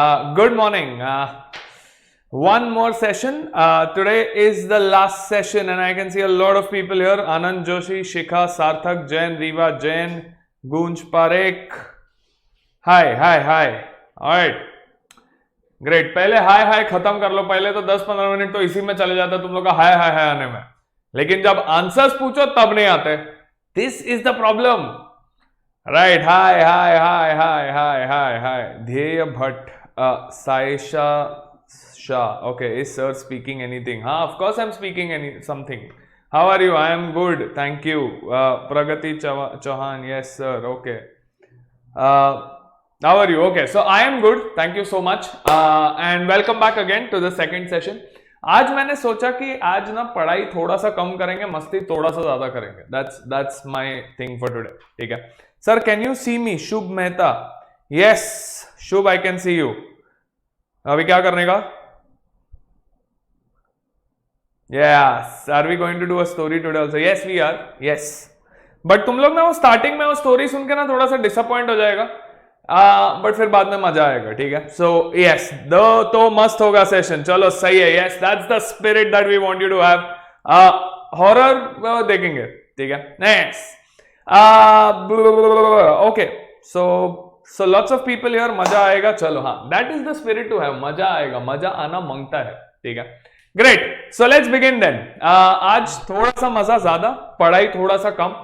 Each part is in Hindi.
Good morning. One more session. Today is the last session, and I can see a lot of people here. Anand Joshi, Shikha, Sarthak, Jain, Riva, Jain, Gunj Parekh. Hi. Alright. Great. पहले हाय खत्म कर लो. पहले तो 10-15 मिनट तो इसी में चले जाता तुम लोग का हाय आने में, लेकिन जब आंसर्स पूछो तब नहीं आते. This is the problem, right? Hi. Dhyey Bhatt, Saisha Shah. Okay, is sir speaking anything? हाँ, of course I am speaking something. How are you? I am good, thank you. Pragati Chauhan, yes sir. Okay, how are you? Okay, so I am good, thank you so much, and welcome back again to the second session. आज मैंने सोचा कि आज ना पढ़ाई थोड़ा सा कम करेंगे, मस्ती थोड़ा सा ज्यादा करेंगे. that's my thing for today. ठीक है sir? Can you see me? Shubh Mehta, yes Shubh, I can see you. अभी क्या करने का? Yes, are we going to do a story today also? Yes we are, yes. But तुम लोग ना वो स्टार्टिंग में वो स्टोरी सुन के ना थोड़ा सा डिसअपॉइंट हो जाएगा, बट फिर बाद में मजा आएगा. ठीक है? सो यस, तो मस्त होगा सेशन. चलो सही है. Yes, that's the spirit that we want you to have. Horror देखेंगे, ठीक है? Next, okay, so lots of people here. मजा आएगा. चलो, हाँ, that is the spirit to have. मजा आएगा, मजा आना मांगता है. ठीक है? Great. So let's begin then. आज थोड़ा सा मजा ज्यादा, पढ़ाई थोड़ा सा कम.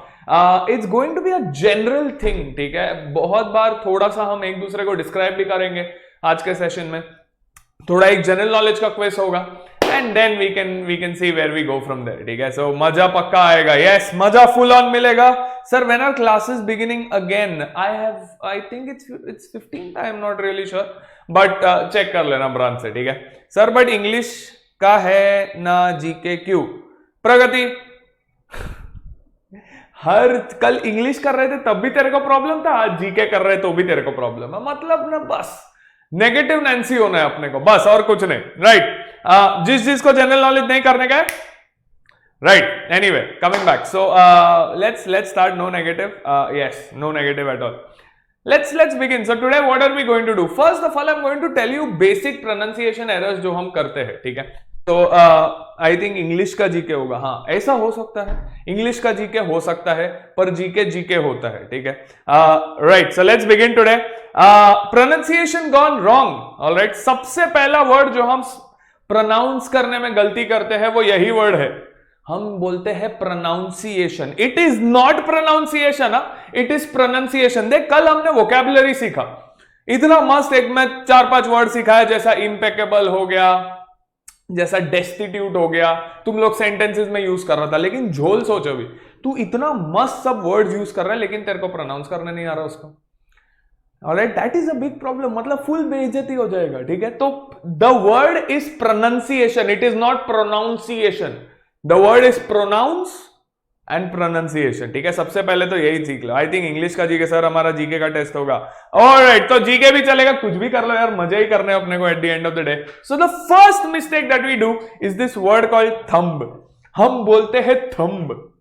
It's going to be a general thing. ठीक है? बहुत बार थोड़ा सा हम एक दूसरे को डिस्क्राइब भी करेंगे आज के सेशन में. थोड़ा एक जनरल नॉलेज का क्विज होगा, and then we can see where we go from there. ठीक है? सो मजा पक्का आएगा. यस, मजा फुल ऑन मिलेगा. Sir, when are classes beginning again? I think it's 15th, I am not really sure, but check कर लेना ब्रांच से. ठीक है सर? बट इंग्लिश का है ना जीके क्यों? प्रगति, हर कल इंग्लिश कर रहे थे तब भी तेरे को प्रॉब्लम था, आज जीके कर रहे तो भी तेरे को प्रॉब्लम है. मतलब ना बस नेगेटिव नैन्सी होना है अपने को, बस, और कुछ नहीं. राइट? जिस को जनरल नॉलेज नहीं करने का है, right? Anyway, coming back. So let's start. No negative, yes, no negative at all. Let's begin. So today what are we going to do? First of all, I'm going to tell you basic pronunciation errors जो हम करते हैं. ठीक है? तो आई थिंक इंग्लिश का जीके होगा. हाँ, ऐसा हो सकता है, इंग्लिश का जीके हो सकता है, पर जीके होता है. ठीक है? Right. So let's begin today. Pronunciation gone wrong. Alright, सबसे पहला वर्ड जो हम प्रोनाउंस करने में गलती करते हैं वो यही वर्ड है. हम बोलते हैं pronunciation. It is not pronunciation, it is pronunciation. देख, कल हमने वोकैबुलरी सीखा, इतना मस्त. एक में 4-5 वर्ड सीखा है, जैसा इम्पेकेबल हो गया, जैसा डेस्टिट्यूट हो गया. तुम लोग सेंटेंसेस में यूज कर रहा था, लेकिन झोल सोचो भी, तू इतना मस्त सब वर्ड यूज कर रहा है, लेकिन तेरे को प्रोनाउंस करने नहीं आ रहा उसको. Alright, that is a big problem. मतलब फुल बेइज्जती हो जाएगा. ठीक है? तो the word is pronunciation, it is not pronunciation. The word is pronouns and pronunciation. ठीक है? सबसे पहले तो यही सीख लो. आई थिंक इंग्लिश का जीके, सर हमारा जीके का टेस्ट होगा. ऑलराइट, तो जीके भी चलेगा, कुछ भी कर लो यार, मजे ही करने अपने को at the end of the day. So the first mistake that we do is this word called thumb. हम बोलते हैं thumb.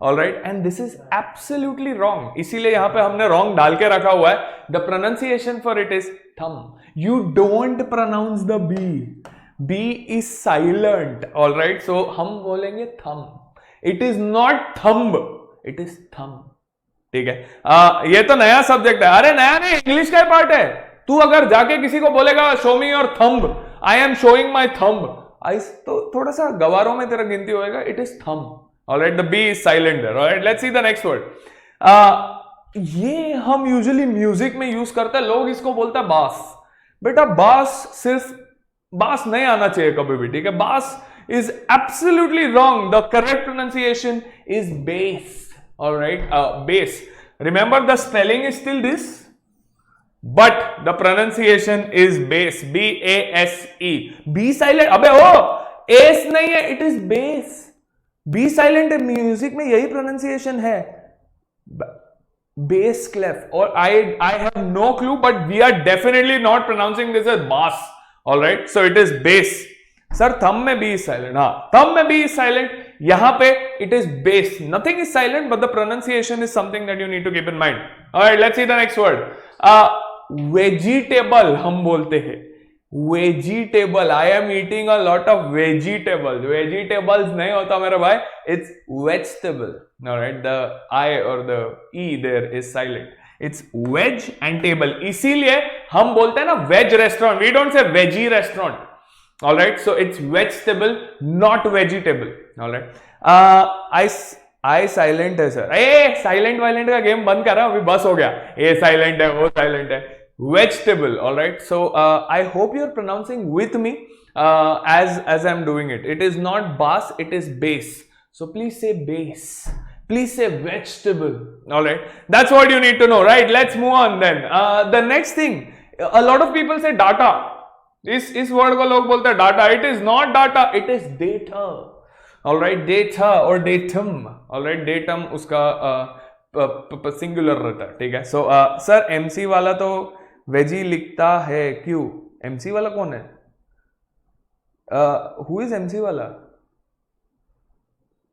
Alright, and this is absolutely wrong. इसीलिए यहां पे हमने रॉन्ग डाल के रखा हुआ है. The pronunciation for it is thumb. You don't pronounce the B. B is silent. Alright, so हम बोलेंगे thumb. It is not thumb, it is thumb. ठीक है? ये तो नया सब्जेक्ट है. अरे नया नहीं, इंग्लिश का पार्ट है. तू अगर जाके किसी को बोलेगा show me your thumb, I am showing my thumb, तो थोड़ा सा गवारों में तेरा गिनती होएगा. It is thumb. Alright, the B is silent there. Alright, let's see the next word. ये हम यूजुअली म्यूजिक में यूज करते हैं. लोग इसको बोलते हैं बास. बेटा, बास सिर्फ बास नहीं आना चाहिए कभी भी. ठीक है? बास is absolutely wrong. The correct pronunciation is bass. All right, bass. Remember, the spelling is still this, but the pronunciation is bass. B-A-S-E. B silent. अबे ओ, एस नहीं है, it is bass. B silent है. म्यूजिक में यही pronunciation है, bass clef. Or I have no clue, but we are definitely not pronouncing this as bass. All right, so it is bass. Sir, thumb में बी इज साइलेंट. हाँ, थंब में बी इज साइलेंट. यहां पे it is base. Nothing is silent, but the pronunciation is something that you need to keep in mind. Alright, let's see the next word. Vegetable हम बोलते हैं, vegetable, I am eating a lot of vegetables, vegetables नहीं होता मेरे भाई, it's vegetable, alright, the I और the E there is silent, it's veg and table, इसीलिए हम बोलते हैं ना veg restaurant, we don't say veggie restaurant, alright, so it's vegetable not vegetable, alright. I silent है सर, ए साइलेंट वाइलेंट का गेम बंद कर रहा हूं, अभी बस हो गया, ए साइलेंट है वो साइलेंट है, vegetable, all right, so I hope you're pronouncing with me as I'm doing it. It is not bas, it is base, so please say base, please say vegetable, all right, that's what you need to know, right? Let's move on then. The next thing, a lot of people say data, इस word को लोग बोलते हैं data, it is not data, it is data, all right, data or datum, all right, datum उसका सिंगुलर रहता है, ठीक है। सो सर एमसी वाला तो वेजी लिखता है क्यों, एमसी वाला कौन है, हु इज एमसी वाला,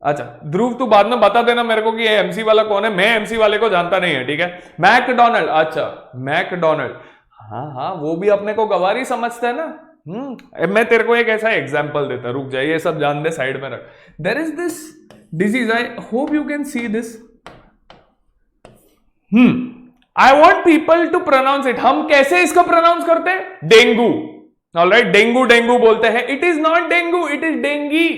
अच्छा ध्रुव तू बाद में बता देना मेरे को कि ये एमसी वाला कौन है, मैं एमसी वाले को जानता नहीं है, ठीक है। मैकडोनल्ड, अच्छा मैकडोनल्ड, हाँ हाँ वो भी अपने को गवारी समझता है ना। मैं तेरे को एक ऐसा एग्जाम्पल देता, रुक जाए ये सब जान दे साइड में रख। There is this disease, I hope you can see this, I want people to pronounce it. हम कैसे इसको प्रोनाउंस करते हैं, डेंगू, ऑलराइट, डेंगू डेंगू बोलते हैं, it is not dengue, it is dinghy,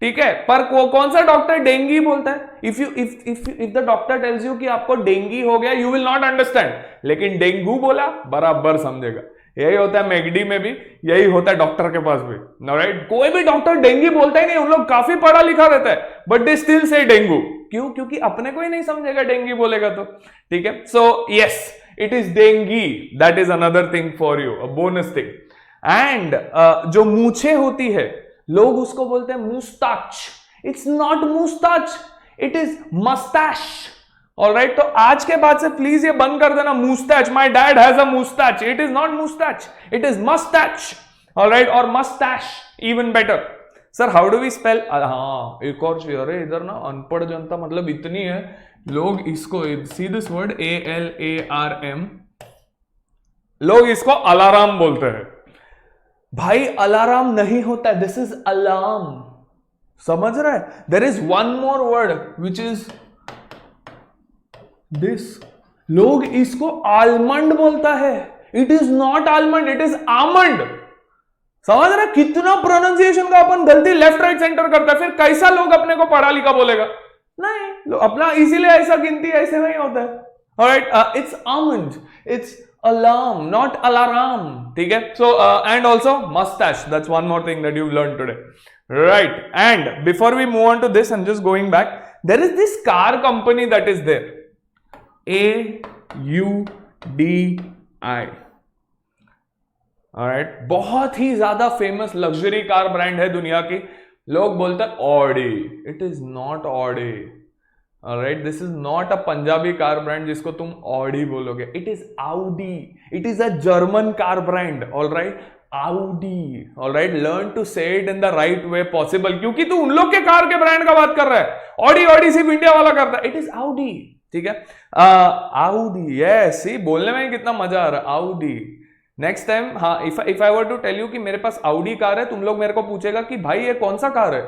ठीक है। पर कौन सा डॉक्टर डेंगी बोलता है, if the doctor tells you कि आपको डेंगी हो गया, यू विल नॉट अंडरस्टैंड, लेकिन डेंगू बोला बराबर समझेगा। यही होता है मैगडी में भी, यही होता है डॉक्टर के पास भी, ऑलराइट। कोई भी डॉक्टर डेंगी बोलता ही नहीं, उन लोग काफी पढ़ा लिखा रहता है, but they still say dengue, क्यों, क्योंकि अपने को ही नहीं समझेगा डेंगी बोलेगा तो, ठीक है। So yes, it is dengue, that is another thing for you, a bonus thing. And जो मूछे होती है, लोग उसको बोलते हैं mustache, it's not mustache, it is mustache, alright. तो आज के बाद से प्लीज ये बंद कर देना, mustache, my dad has a mustache, it is not mustache, it is mustache, alright, और mustache even better. Sir how do we spell, हाँ एक और चीज, अरे इधर ना अनपढ़ जनता मतलब इतनी है, लोग इसको, सी दिस वर्ड ALARM, लोग इसको अलाराम बोलते हैं। भाई अलाराम नहीं होता, दिस इज अलार्म, समझ रहा है। There is one more word which is this, लोग इसको आलमंड बोलता है, it is not almond, it is almond, समझ रहे। कितना प्रोनाउंसिएशन का अपन गलती लेफ्ट राइट सेंटर करता है, फिर कैसा लोग अपने को पढ़ा लिखा बोलेगा, नहीं अपना इसीलिए ऐसा गिनती ऐसे नहीं होता है, alright. It's almond, it's alarm not alarm, ठीक है। so and also mustache, that's one more thing that you've learned today, right? And before we move on to this, I'm just going back, there is this car company that is there, AUDI, alright, बहुत ही ज्यादा फेमस लग्जरी कार ब्रांड है दुनिया की, लोग बोलते हैं Audi, it is not Audi, alright, this is not a Punjabi car brand जिसको तुम ऑडी बोलोगे, it is Audi, it is a German car brand, alright, Audi, alright, learn to say it in the right way possible, क्योंकि तू उन लोग के कार के ब्रांड का बात कर रहा है, ऑडी ऑडी सिर्फ इंडिया वाला करता है, इट इज आउडी, ठीक है। आउडी, यस, सी बोलने में कितना मजा आ रहा है, आउडी। नेक्स्ट टाइम, हाँ, if I were to tell you कि मेरे पास आउडी कार है, तुम लोग मेरे को पूछेगा कि भाई ये कौन सा कार है,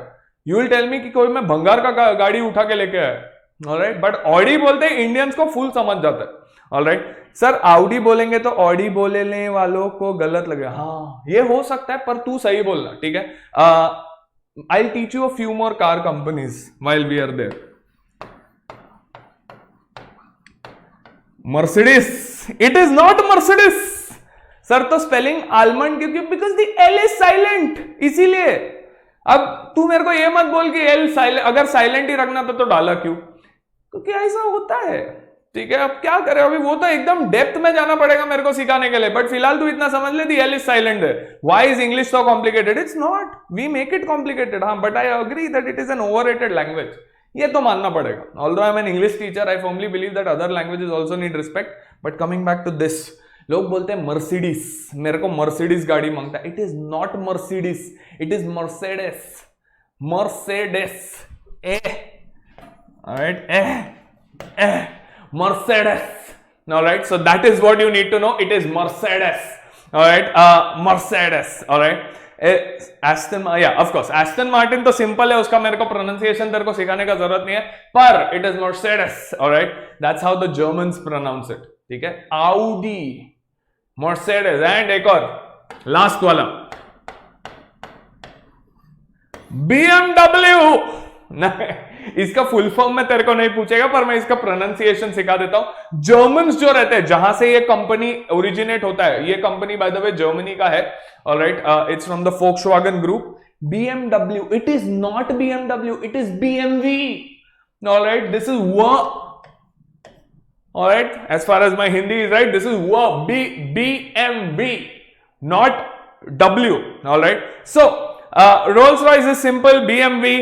यू विल टेल मी कि कोई मैं भंगार का गाड़ी उठा के लेके आया, ऑलराइट, बट ऑडी बोलते हैं इंडियंस को फुल समझ जाता है, ऑलराइट। सर आउडी बोलेंगे तो ऑडी बोलने वालों को गलत लगेगा, हाँ ये हो सकता है, पर तू सही बोलना, ठीक है। I teach you a few more car companies while we are there. Mercedes, it is not Mercedes sir, तो स्पेलिंग आलमंड क्योंकि because the L is silent, इसीलिए। अब तू मेरे को ये मत बोल कि एल साइलेंट, अगर साइलेंट ही रखना था तो डाला क्यों, क्योंकि ऐसा होता है, ठीक है। अब क्या करें, अभी वो तो एकदम डेप्थ में जाना पड़ेगा मेरे को सिखाने के लिए, बट फिलहाल तू इतना समझ ले, दी एल इज साइलेंट है। Why is English so complicated, it's not, we make it complicated, हाँ, but I agree that it is an overrated language, ये तो मानना पड़ेगा। Although I am an English teacher, I firmly believe that other languages also need respect, but coming back to this, लोग बोलते हैं मर्सिडीज, मेरे को मर्सिडीज गाड़ी मांगता है, it is not Mercedes, it is Mercedes, Mercedes, alright, Mercedes, Alright, so that is what you need to know. It is Mercedes. Alright, Mercedes. Alright, Aston, yeah, of course, Aston Martin तो सिंपल है, उसका मेरे को प्रोनाउंसिएशन तेरे को सिखाने का जरूरत नहीं है, पर it is Mercedes. Alright, that's how the Germans pronounce it. ठीक है, Audi, Mercedes, and एक और लास्ट वाला BMW. नहीं, इसका फुल फॉर्म में तेरे को नहीं पूछेगा, पर मैं इसका प्रोनाउंसिएशन सिखा देता हूं. जर्मन्स जो रहते हैं, जहां से ये कंपनी ओरिजिनेट होता है, ये company by the way Germany का है. Alright, it's from the Volkswagen group. BMW, it is not BMW, it is BMW. Alright, this is V. Alright, as far as my Hindi is right, this is V, BMW, not W. Alright, so Rolls-Royce is simple, BMW.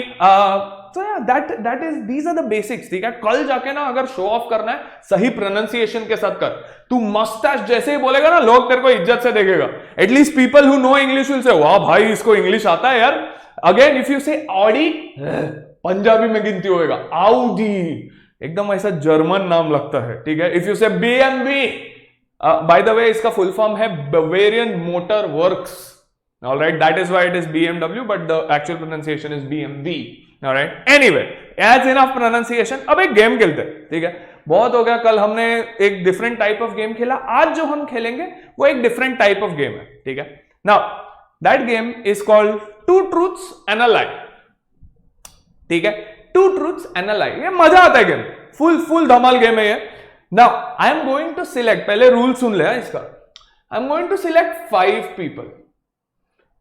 So yeah, that is, these are the basics. ठीक है, कल जाके ना अगर शो ऑफ करना है, सही प्रोनाउंसिएशन के साथ कर. तू मस्टैश जैसे ही बोलेगा ना, लोग तेरे को इज्जत से देखेगा. At least people who know English will say, वाह भाई इसको इंग्लिश आता है यार. अगेन इफ यू से ऑडी, पंजाबी में गिनती होएगा, आउडी, एकदम ऐसा जर्मन नाम लगता है. ठीक है, इफ यू से BMW, बाय द वे इसका फुल फॉर्म है Bavarian Motor Works. All right, that is why it is BMW, but the actual pronunciation is BMW. All right, anyway, as enough pronunciation. अब एक गेम खेलते हैं. ठीक है, बहुत हो गया. कल हमने एक डिफरेंट टाइप ऑफ गेम खेला, आज जो हम खेलेंगे वो एक डिफरेंट टाइप ऑफ गेम है. ठीक है, now that game is called two truths and a lie. ठीक है, two truths and a lie. ये मजा आता है गेम, फुल धमाल गेम है ये. Now I am going to select, पहले रूल सुन ले इसका. I am going to select 5 people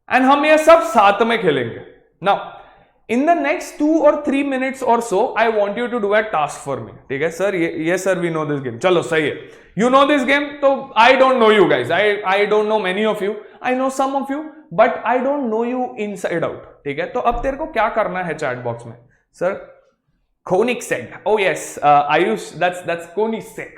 and हम ये सब साथ में खेलेंगे. Now in the next 2 or 3 minutes और so I want you to do a task for me. ठीक है सर, ये sir we know this game. चलो सही है, यू नो दिस गेम. तो I don't know you guys, I don't know many of you, I know some of you, but I don't know you inside out. ठीक है, तो अब तेरे को क्या करना है चैट बॉक्स में, sir Koenigsegg, oh yes, Ayush, that's Koenigsegg.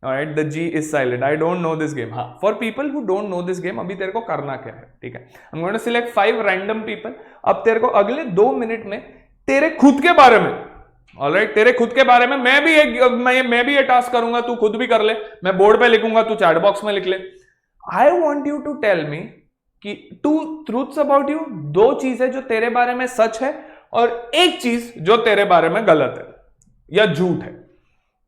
Alright, the G is silent. I don't know this game. हाँ, for people who don't know this game, अभी तेरे को करना क्या है. ठीक है, I'm going to select 5 random people. अब तेरे को अगले 2 मिनट में तेरे खुद के बारे में, ऑलराइट, तेरे खुद के बारे में मैं भी ये टास्क करूंगा, तू खुद भी कर ले. मैं बोर्ड पे लिखूंगा, तू चैट बॉक्स में लिख ले. I want you to tell me कि 2 truths about you, 2 चीजें जो तेरे बारे में सच है और 1 चीज जो तेरे बारे में गलत है या झूठ है.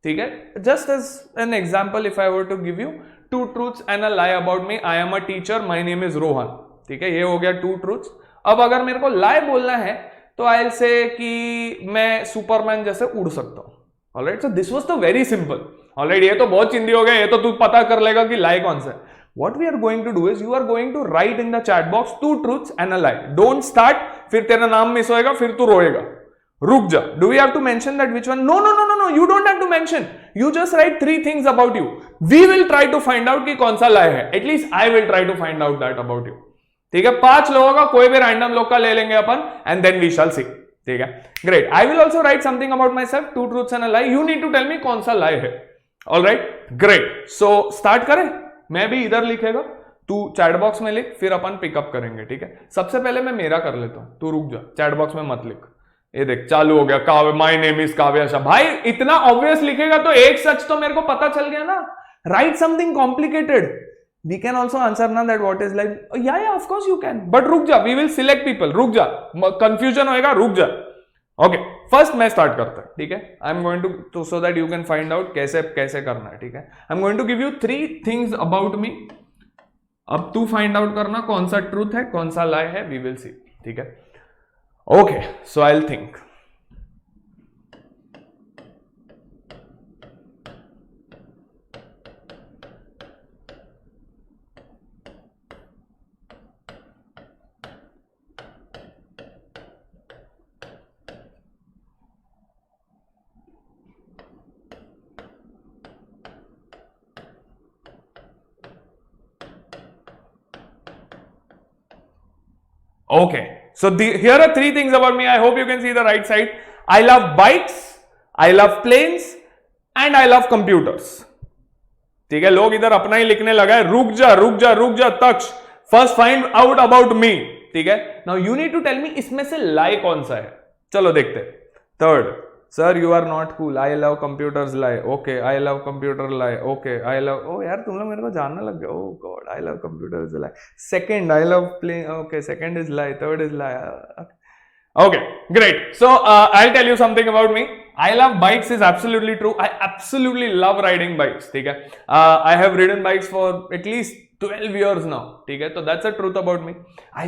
ठीक है, just as an example, if I were to give you 2 truths and a lie about me. I am a teacher, my name is Rohan. ठीक है, ये हो गया 2 truths. अब अगर मेरे को lie बोलना है तो आई विल से कि मैं सुपरमैन जैसे उड़ सकता हूं. Alright, so this was the very simple. Alright, ये तो बहुत चिंदी हो गया, ये तो तू पता कर लेगा कि lie कौन सा है. What we are going to do is you are going to write in the chat box 2 truths and a lie. Don't start, फिर तेरा नाम मिस होएगा, फिर तू रोएगा. रुक जा. Do we have to mention that which one? No. You don't have to mention. You just write 3 things about you. We will try to find out कि कौन सा lie है. At least I will try to find out that about you. ठीक है, 5 लोगों का कोई भी रैंडम लोग का ले लेंगे अपन, and then we shall see. ठीक है, great. I will also write something about myself, 2 truths and a lie. You need to tell me कौन सा lie है. All right, great. So start करें. मैं भी इधर लिखेगा, तू चैट बॉक्स में लिख, फिर अपन पिकअप करेंगे. ठीक है, सबसे पहले मैं मेरा कर लेता हूं, तू रुक जा, चैट बॉक्स में मत लिख. ये देख चालू हो गया, काव्य, माय नेम इज काव्य शाह. भाई इतना ऑब्वियस लिखेगा तो एक सच तो मेरे को पता चल गया ना. Write something complicated. We can also answer ना दैट व्हाट इज लाइक. या of course you can, but रुक जा, वी विल सिलेक्ट पीपल. रुक जा, कंफ्यूजन होएगा, रुक जा. ओके, फर्स्ट मैं स्टार्ट करता हूं. ठीक है, I am going to so that you can find out कैसे करना है. ठीक है, I am going to give you 3 things about me. अब तू फाइंड आउट करना कौन सा ट्रूथ है, कौन सा लाई है. We will see. ठीक है, okay, so I will think. Okay, so here are 3 things about me. I hope you can see the right side. I love bikes, I love planes, and I love computers. ठीक है, लोग इधर अपना ही लिखने लगा है. रुक जा Taksha. First find out about me. ठीक है, now you need to tell me इसमें से lie कौन सा है. चलो देखते हैं. 3rd, sir you are not cool, I love computers lie, okay I love computer lie, okay I love, ओ यार तुम लोग मेरे को जानने लग गए, oh God I love computers lie, second I love playing, okay second is lie, third is lie, okay great. So I'll tell you something about me. I love bikes is absolutely true. I absolutely love riding bikes. ठीक है, I have ridden bikes for at least 12 years now. ठीक है, तो that's the truth about me. I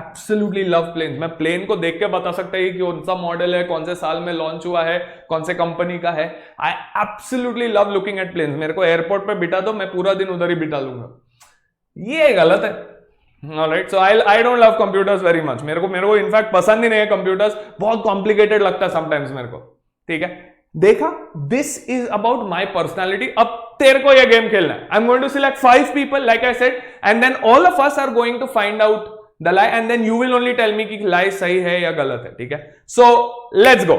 absolutely love planes. मैं प्लेन को देख के बता सकता है कि कौन सा मॉडल है, कौन से साल में लॉन्च हुआ है, कौन से कंपनी का है. I absolutely love looking at planes. मेरे को एयरपोर्ट पे बिठा दो, मैं पूरा दिन उधर ही बिठा लूंगा. ये गलत है. Alright, so I don't love computers very much. मेरे को इनफैक्ट पसंद ही नहीं है कंप्यूटर्स, बहुत कॉम्प्लिकेटेड लगता है समटाइम्स मेरे को. ठीक है, देखा, this is about my personality. अब तेरे को ये गेम खेलना है. I am going to select 5 people like I said, and then all of us are going to find out the lie, and then you will only tell me कि lie सही है या गलत है. ठीक है, so let's go.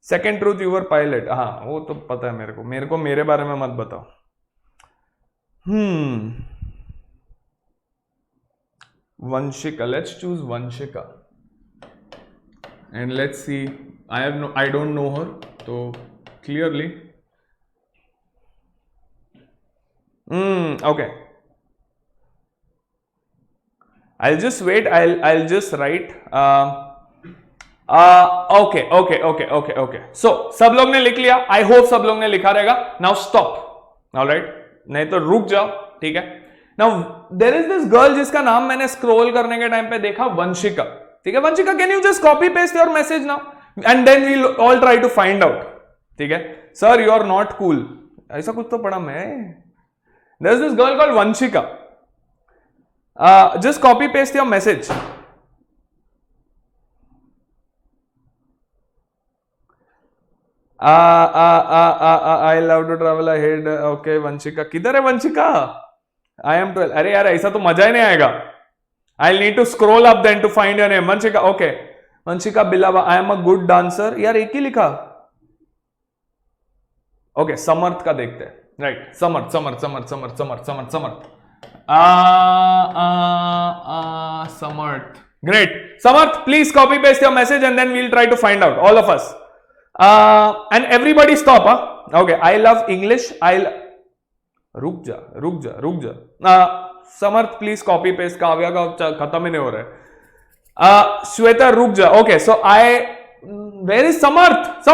Second truth, you were pilot. हाँ, वो तो पता है मेरे को मेरे बारे में मत बताओ. Vanshika, let's choose Vanshika and let's see. I don't know her, so clearly. Okay. I'll just wait. I'll just write. Okay. So सब लोग ने लिख लिया. I hope सब लोग ने लिखा रहेगा. Now stop. All right. नहीं तो रुक जाओ. ठीक है. Now there is this girl जिसका नाम मैंने स्क्रॉल करने के टाइम पे देखा, वंशिका. ठीक है, Vanshika, can you just copy paste your message now and then we'll all try to find out. ठीक है, sir you are not cool, ऐसा कुछ तो पढ़ा मैं. There is this girl called Vanshika. Just copy paste your message. I love to travel ahead. Okay Vanshika, किधर है वंशिका? I am 12. अरे यार ऐसा तो मजा ही नहीं आएगा. I'll need to scroll up then to find your name. Vanshika, okay. Vanshika बिलावा, I am a good dancer. यार एक ही लिखा. Okay, समर्थ का देखते हैं. Right, Samarth. Samarth. Great. Samarth, please copy paste your message and then we'll try to find out, all of us. And everybody stop, huh? Okay, I love English. रुक जा. समर्थ प्लीज कॉपी पेस्ट. काव्या का खत्म ही नहीं हो रहा है. श्वेता रुक जा. Okay, so where is Samarth?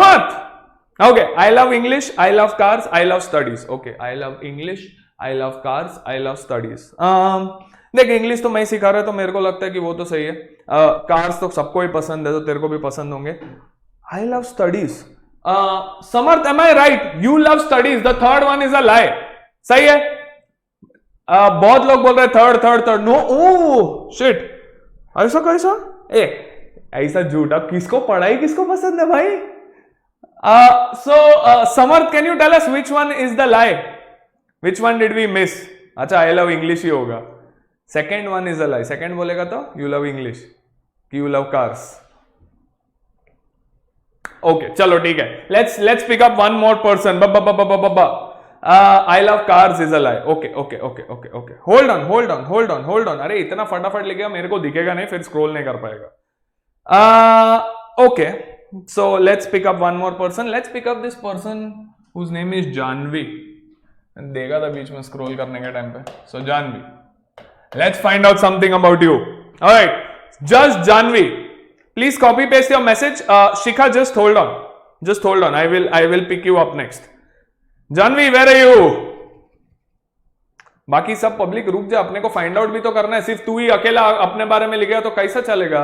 Okay, I love English, I love cars, I love studies. Okay, I love English, I love cars, I love studies. देख, इंग्लिश तो मैं सिखा रहा, तो मेरे को लगता है कि वो तो सही है. कार्स तो सबको ही पसंद है, तो तेरे को भी पसंद होंगे. I love studies. Samarth, am I right? You love studies. The third one is a lie. सही है. बहुत लोग बोल रहे थर्ड. नो, ओ शिट, ऐसा कैसा? ऐसा झूठ. अब किसको पढ़ाई किसको पसंद है भाई? So Samarth, can you tell us which one is the lie? Which one did we miss? अच्छा, आई लव इंग्लिश ही होगा. Second one is a lie. Second बोलेगा तो यू लव इंग्लिश कि यू लव कार्स. ओके, चलो ठीक है. Let's pick up one more person. I love cars is a lie. Okay. Hold on. अरे इतना फटाफट लिखेगा, मेरे को दिखेगा नहीं, फिर स्क्रॉल नहीं कर पाएगा. Okay, so let's pick up one more person. Let's pick up this person whose name is Janvi. देगा था बीच में स्क्रॉल करने के टाइम पे. So Janvi, let's find out something about you. All right, just Janvi, please copy paste your message. Shikha, just hold on. I will pick you up next. Janvi, where are you? बाकी सब पब्लिक रुक जा, अपने को फाइंड आउट भी तो करना है. सिर्फ तू ही अकेला अपने बारे में लिखेगा तो कैसा चलेगा?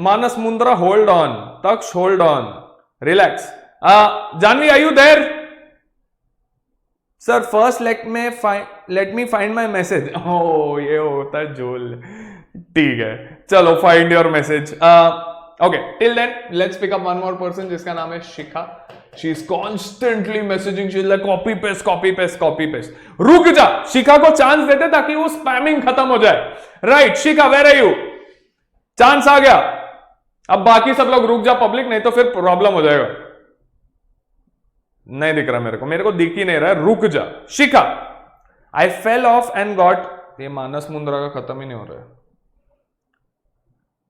Manas Mundra, hold on. Taksh, hold on, relax. Janvi, are you there? Sir first let me find my message. ओ, ये होता है जोल. ठीक है, चलो find your message. Okay, till then let's pick up one more person जिसका नाम है शिखा. She is constantly messaging. She is like copy paste. रुक जा, शिखा को चांस देते ताकि वो स्पैमिंग खत्म हो जाए. Right, Shikha, where are you? Chance आ गया. अब बाकी सब लोग रुक जा पब्लिक, नहीं तो फिर प्रॉब्लम हो जाएगा. नहीं दिख रहा मेरे को दिख ही नहीं रहा है. रुक जा शिखा. आई फेल ऑफ एंड गॉट. ये मानस मुंद्रा का खत्म ही नहीं हो रहा है.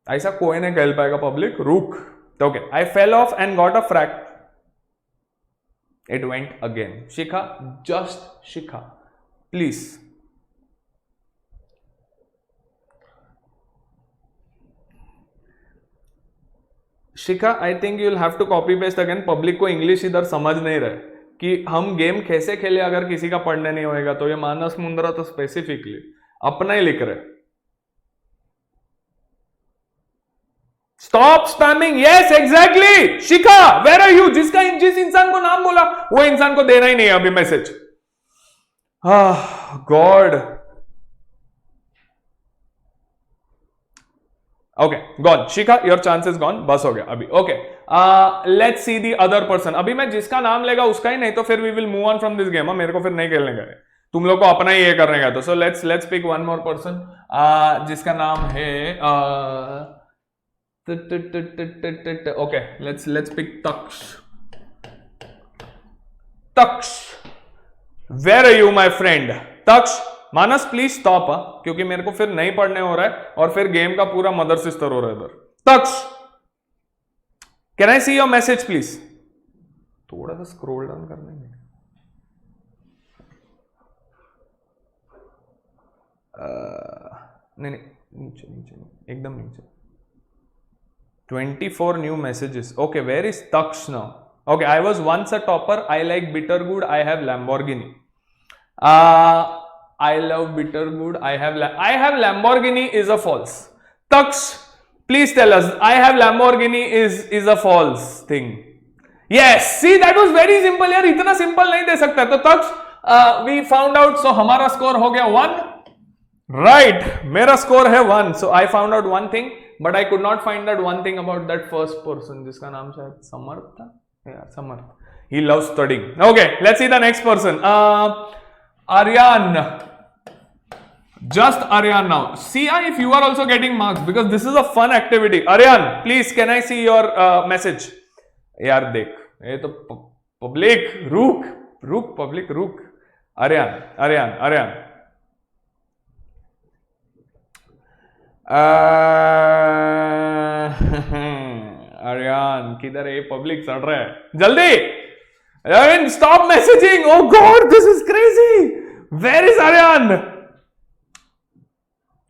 ऐसा कोई नहीं खेल पाएगा पब्लिक. रुक, Okay, I fell off and got a fract. It went again. Shikha, just Shikha, please. Shikha, I think you will have to copy paste again. Public को इंग्लिश इधर समझ नहीं रहे कि हम गेम कैसे खेले अगर किसी का पढ़ने नहीं होएगा. तो ये मानस मुंद्रा तो स्पेसिफिकली अपना ही लिख रहे. Stop spamming. Yes exactly. Shikha, where are you? जिस इंसान को नाम बोला वो इंसान को देना ही नहीं है अभी message. God. Okay, gone. Shikha, your chances gone. बस हो गया अभी. Okay, let's see the other person. अभी मैं जिसका नाम लेगा उसका ही, नहीं तो फिर we will move on from this game. मेरे को फिर नहीं खेलने का, तुम लोग को अपना ही ये करने का. तो so let's pick one more person जिसका नाम है okay, let's pick Taksh. Taksh, where are you my friend? Taksh. Manas please stop, क्योंकि मेरे को फिर नहीं पढ़ने हो रहा है और फिर गेम का पूरा मदर सिस्टर हो रहा है इधर. Taksh, can I see your message please? थोड़ा सा स्क्रॉल डाउन करने में. नहीं, नीचे नीचे एकदम नीचे. 24 new messages. Okay, where is Taksh now? Okay, I was once a topper. I like Bittergood. I have Lamborghini. I love Bittergood. I have Lamborghini is a false. Taksh, please tell us. I have Lamborghini is a false thing. Yes, see that was very simple यार. इतना simple नहीं दे सकता. तो Taksh, we found out. So हमारा score हो गया 1. Right, मेरा score है 1. So I found out one thing, but I could not find that one thing about that first person जिसका नाम शायद समर्थ था. Yeah, Samarth. He loves studying. Okay, let's see the next person. Aryan. Just Aryan now. See if you are also getting marks because this is a fun activity. Aryan, please can I see your message? यार देख, ये तो public रुक public रुक. Aryan. Aryan, किधर है? पब्लिक चढ़ रहा है. जल्दी. Aryan, stop messaging. Oh God, this is crazy. Where is Aryan?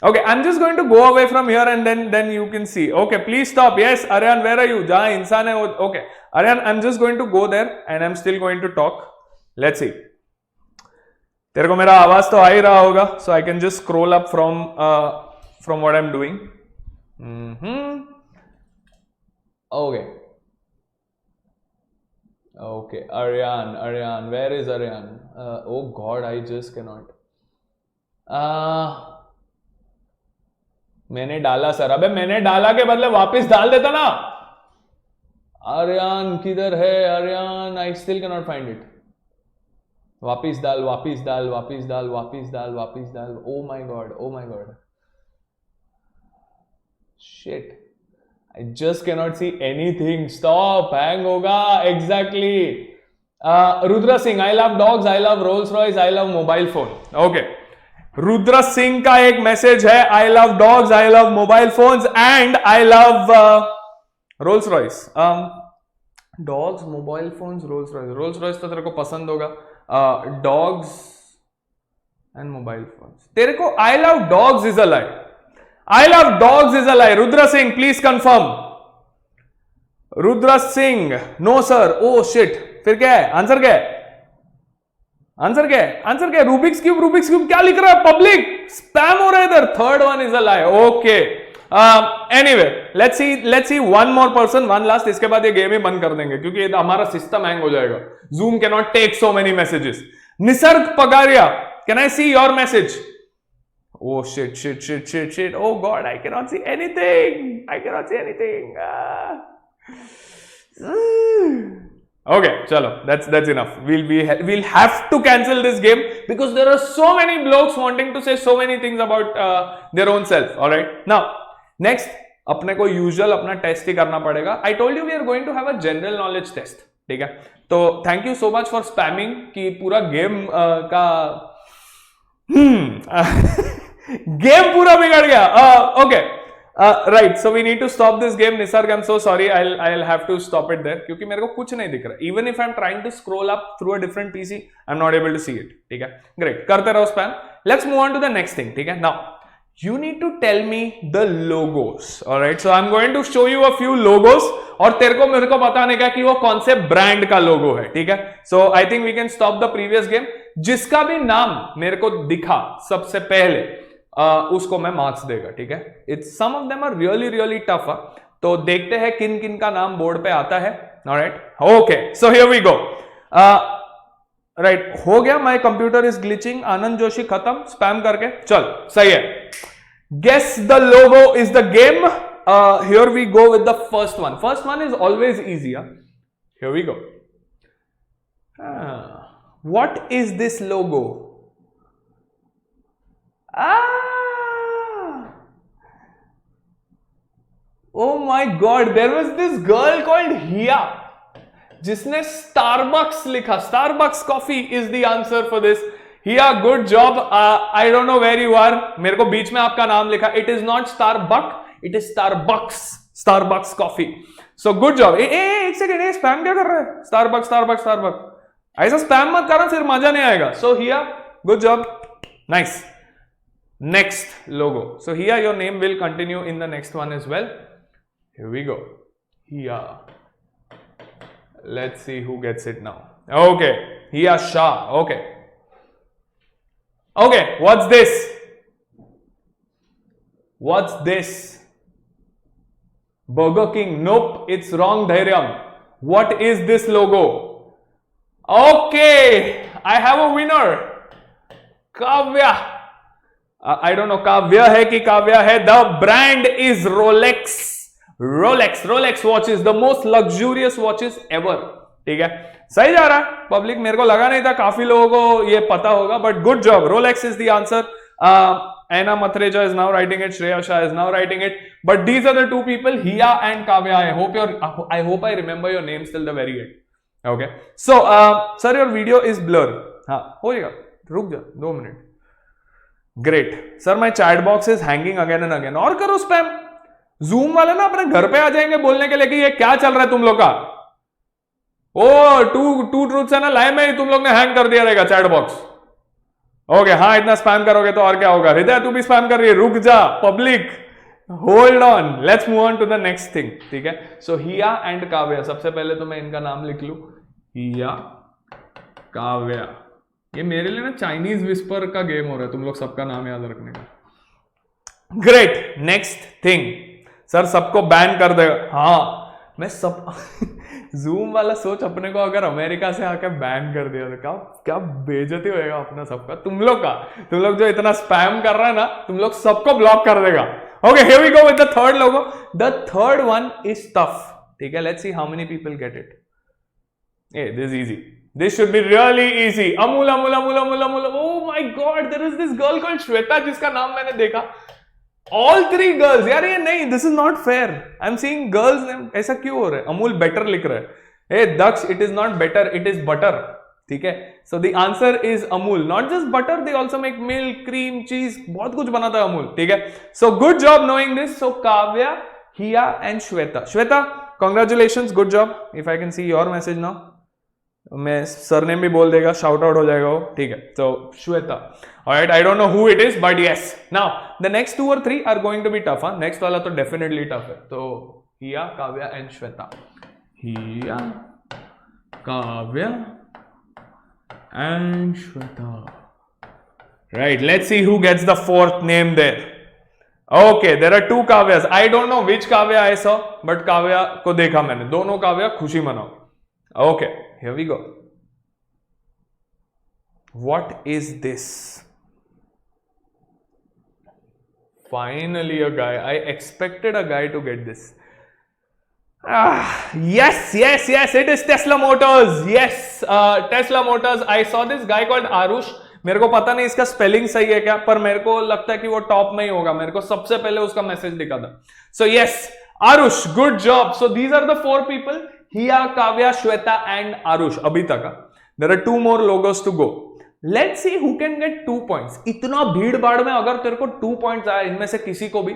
Okay, I'm just going to go away from here and then you can see. Okay, please stop. Yes, Aryan, where are you? जहाँ इंसान है वो. Okay, Aryan, I'm just going to go there and I'm still going to talk. Let's see. तेरे को मेरा आवाज तो आ ही रहा होगा. So I can just scroll up from what I'm doing. Okay, Aryan, where is Aryan? Oh God, I just cannot. मैंने डाला सर. अबे मैंने डाला के बदले वापस डाल देता ना. Aryan किधर है? Aryan, I still cannot find it. वापस डाल. Oh my God. Shit. I just cannot see anything. Stop. Hang hoga. Exactly. Rudra Singh. I love dogs. I love Rolls Royce. I love mobile phone. Okay. Rudra Singh का एक मैसेज है. I love dogs. I love mobile phones. And I love Rolls Royce. Dogs, mobile phones, Rolls Royce. Rolls Royce तो तेरे को पसंद होगा. Dogs and mobile phones. तेरे को I love dogs is a lie. I love dogs is a lie. Rudra Singh, please confirm. Rudra Singh, no sir. Oh shit. फिर क्या है? आंसर क्या है? रूबिक्स क्यूब क्या लिख रहा है? पब्लिक स्पैम हो रहा है इधर. Third one is a lie. Okay, anyway let's see one more person, one last. इसके बाद ये गेम ही बंद कर देंगे क्योंकि हमारा सिस्टम हैंग हो जाएगा. Zoom can not take so many messages. Nisarg Pagaria, can I see your message? Oh shit. Oh God, I cannot see anything. Okay, chalo. That's enough. We'll have to cancel this game because there are so many blokes wanting to say so many things about their own self. All right. Now, next, अपने को usual अपना टेस्ट ही करना पड़ेगा. I told you we are going to have a general knowledge test. ठीक है. तो thank you so much for spamming कि पूरा गेम का गेम पूरा बिगड़ गया. Okay, right, so we need to stop this game. Nisarg, I am so sorry, I'll have to stop it there क्योंकि मेरे को कुछ नहीं दिख रहा. Even if I am trying to scroll up through a different PC, I am not able to see it. ठीक है, ग्रेट, करते रहो spam. Let's move on to the next thing. ठीक है, now you need to tell me the logos. all right, so I'm going to show you a few logos और तेरे को मेरे को बताने का कि वो कौन से ब्रांड का लोगो है. ठीक है, so I think we can stop the previous game. जिसका भी नाम मेरे को दिखा सबसे पहले उसको मैं मार्क्स देगा. ठीक है, it's some of them are really really tough. तो देखते हैं किन किन का नाम बोर्ड पे आता है. Alright, okay, so here we go. Right, हो गया. My computer is glitching. Anand Joshi खत्म स्पैम करके. चल, सही है. Guess the logo is the game. Here we go with the first one. First one is always easy. Here we go. What is this logo? Oh my God, there was this girl called Hia जिसने Starbucks लिखा. Starbucks coffee is the answer for this. Hia, good job. I don't know where you are. मेरे को बीच में आपका नाम लिखा. It is not Starbucks, it is Starbucks. Starbucks coffee. So good job. एक सेकेंड, ये स्पैम क्या कर रहा है? Starbucks, Starbucks, Starbucks. ऐसा स्पैम मत करना, फिर मजा नहीं आएगा. So Hia, good job. Nice. Next logo. So here your name will continue in the next one as well. Here we go. Here. Let's see who gets it now. Okay. Here Shah. Okay. Okay. What's this? What's this? Burger King. Nope. It's wrong, Dhairyam. What is this logo? Okay. I have a winner. Kavya. I don't know काव्य है कि काव्या है. The brand is Rolex. Rolex watches, the most luxurious watches ever. ठीक है, सही जा रहा है. पब्लिक, मेरे को लगा नहीं था काफी लोगों को ये पता होगा, but good job. Rolex is the answer. Anna Mathreja is now writing it. Shreya Shah is now writing it. But these are the two people, Hia and Kavya. I hope I remember your names till the very end. Okay. So, sir, your video is blur. हाँ, हो जाएगा. रुक जा 2 minute. Great sir, my chat box is hanging again and again. और करो स्पैम. जूम वाले ना अपने घर पे आ जाएंगे बोलने के लिए कि ये क्या चल रहा है तुम लोग का. ओ टू ट्रूथ्स है ना, लाइव में तुम लोग ने हैंग कर दिया रहेगा चैट बॉक्स. ओके, हाँ, इतना स्पैम करोगे तो और क्या होगा. हृदय, तू भी स्पैम कर रही है. रुक जा public, hold on. Let's move on to the next thing. ठीक है, सो हिया एंड काव्या. सबसे पहले तो मैं इनका नाम लिख लू. हिया, काव्या. ये मेरे लिए ना चाइनीज विस्पर का गेम हो रहा है, तुम लोग सबका नाम याद रखने का. Great, next thing. सर सबको बैन कर देगा. हाँ, मैं सब जूम वाला सोच अपने को अगर अमेरिका से आकर बैन कर दिया तो क्या बेइज्जती होएगा अपना सबका. तुम लोग जो इतना स्पैम कर रहा है ना, तुम लोग सबको ब्लॉक कर देगा. Okay, here we go with the third logo. The third one is tough. ठीक है, let's see how many people get it. Ah, this is easy. This should be really easy. Amul. Oh my God, there is this girl called Shweta जिसका नाम मैंने देखा. All 3 girls. यार ये नहीं, this is not fair. I'm seeing girls name. ऐसा क्यों हो रहा है? अमूल better लिख रहा है. Hey Daksh, it is not better, it is butter. ठीक है? So the answer is Amul. Not just butter, they also make milk, cream, cheese. बहुत कुछ बनाता है अमूल. ठीक है? So good job knowing this. So Kavya, Hia and Shweta. Shweta, congratulations, good job. If I can see your message now. मैं सरनेम भी बोल देगा, शाउट आउट हो जाएगा वो. ठीक है, तो Shweta. Alright, I don't know who it is, but yes. Now the next 2 और 3 are going to be tough. Next वाला तो डेफिनेटली टफ है. तो Hiya, Kavya and Shweta. Hiya, Kavya and Shweta. Right, let's see who gets the 4th name there. Okay, there are 2 Kavyas. I don't know which Kavya I saw, but Kavya को देखा मैंने. दोनों काव्या, खुशी मनाओ. Okay, here we go. What is this? Finally a guy. I expected a guy to get this. Yes, it is Tesla Motors. Yes, Tesla Motors. I saw this guy called Arush. मेरे को पता नहीं इसका स्पेलिंग सही है क्या, पर मेरे को लगता है कि वो टॉप में ही होगा. मेरे को सबसे पहले उसका मैसेज दिखा था. So yes, Arush, good job. So these are the 4 people. Hia, Kavya, Shweta and Arush. अभी तक. There are 2 more logos to go. Let's see who can get 2 points. इतना भीड़ भाड़ में अगर तेरे को 2 points आया इनमें से किसी को भी,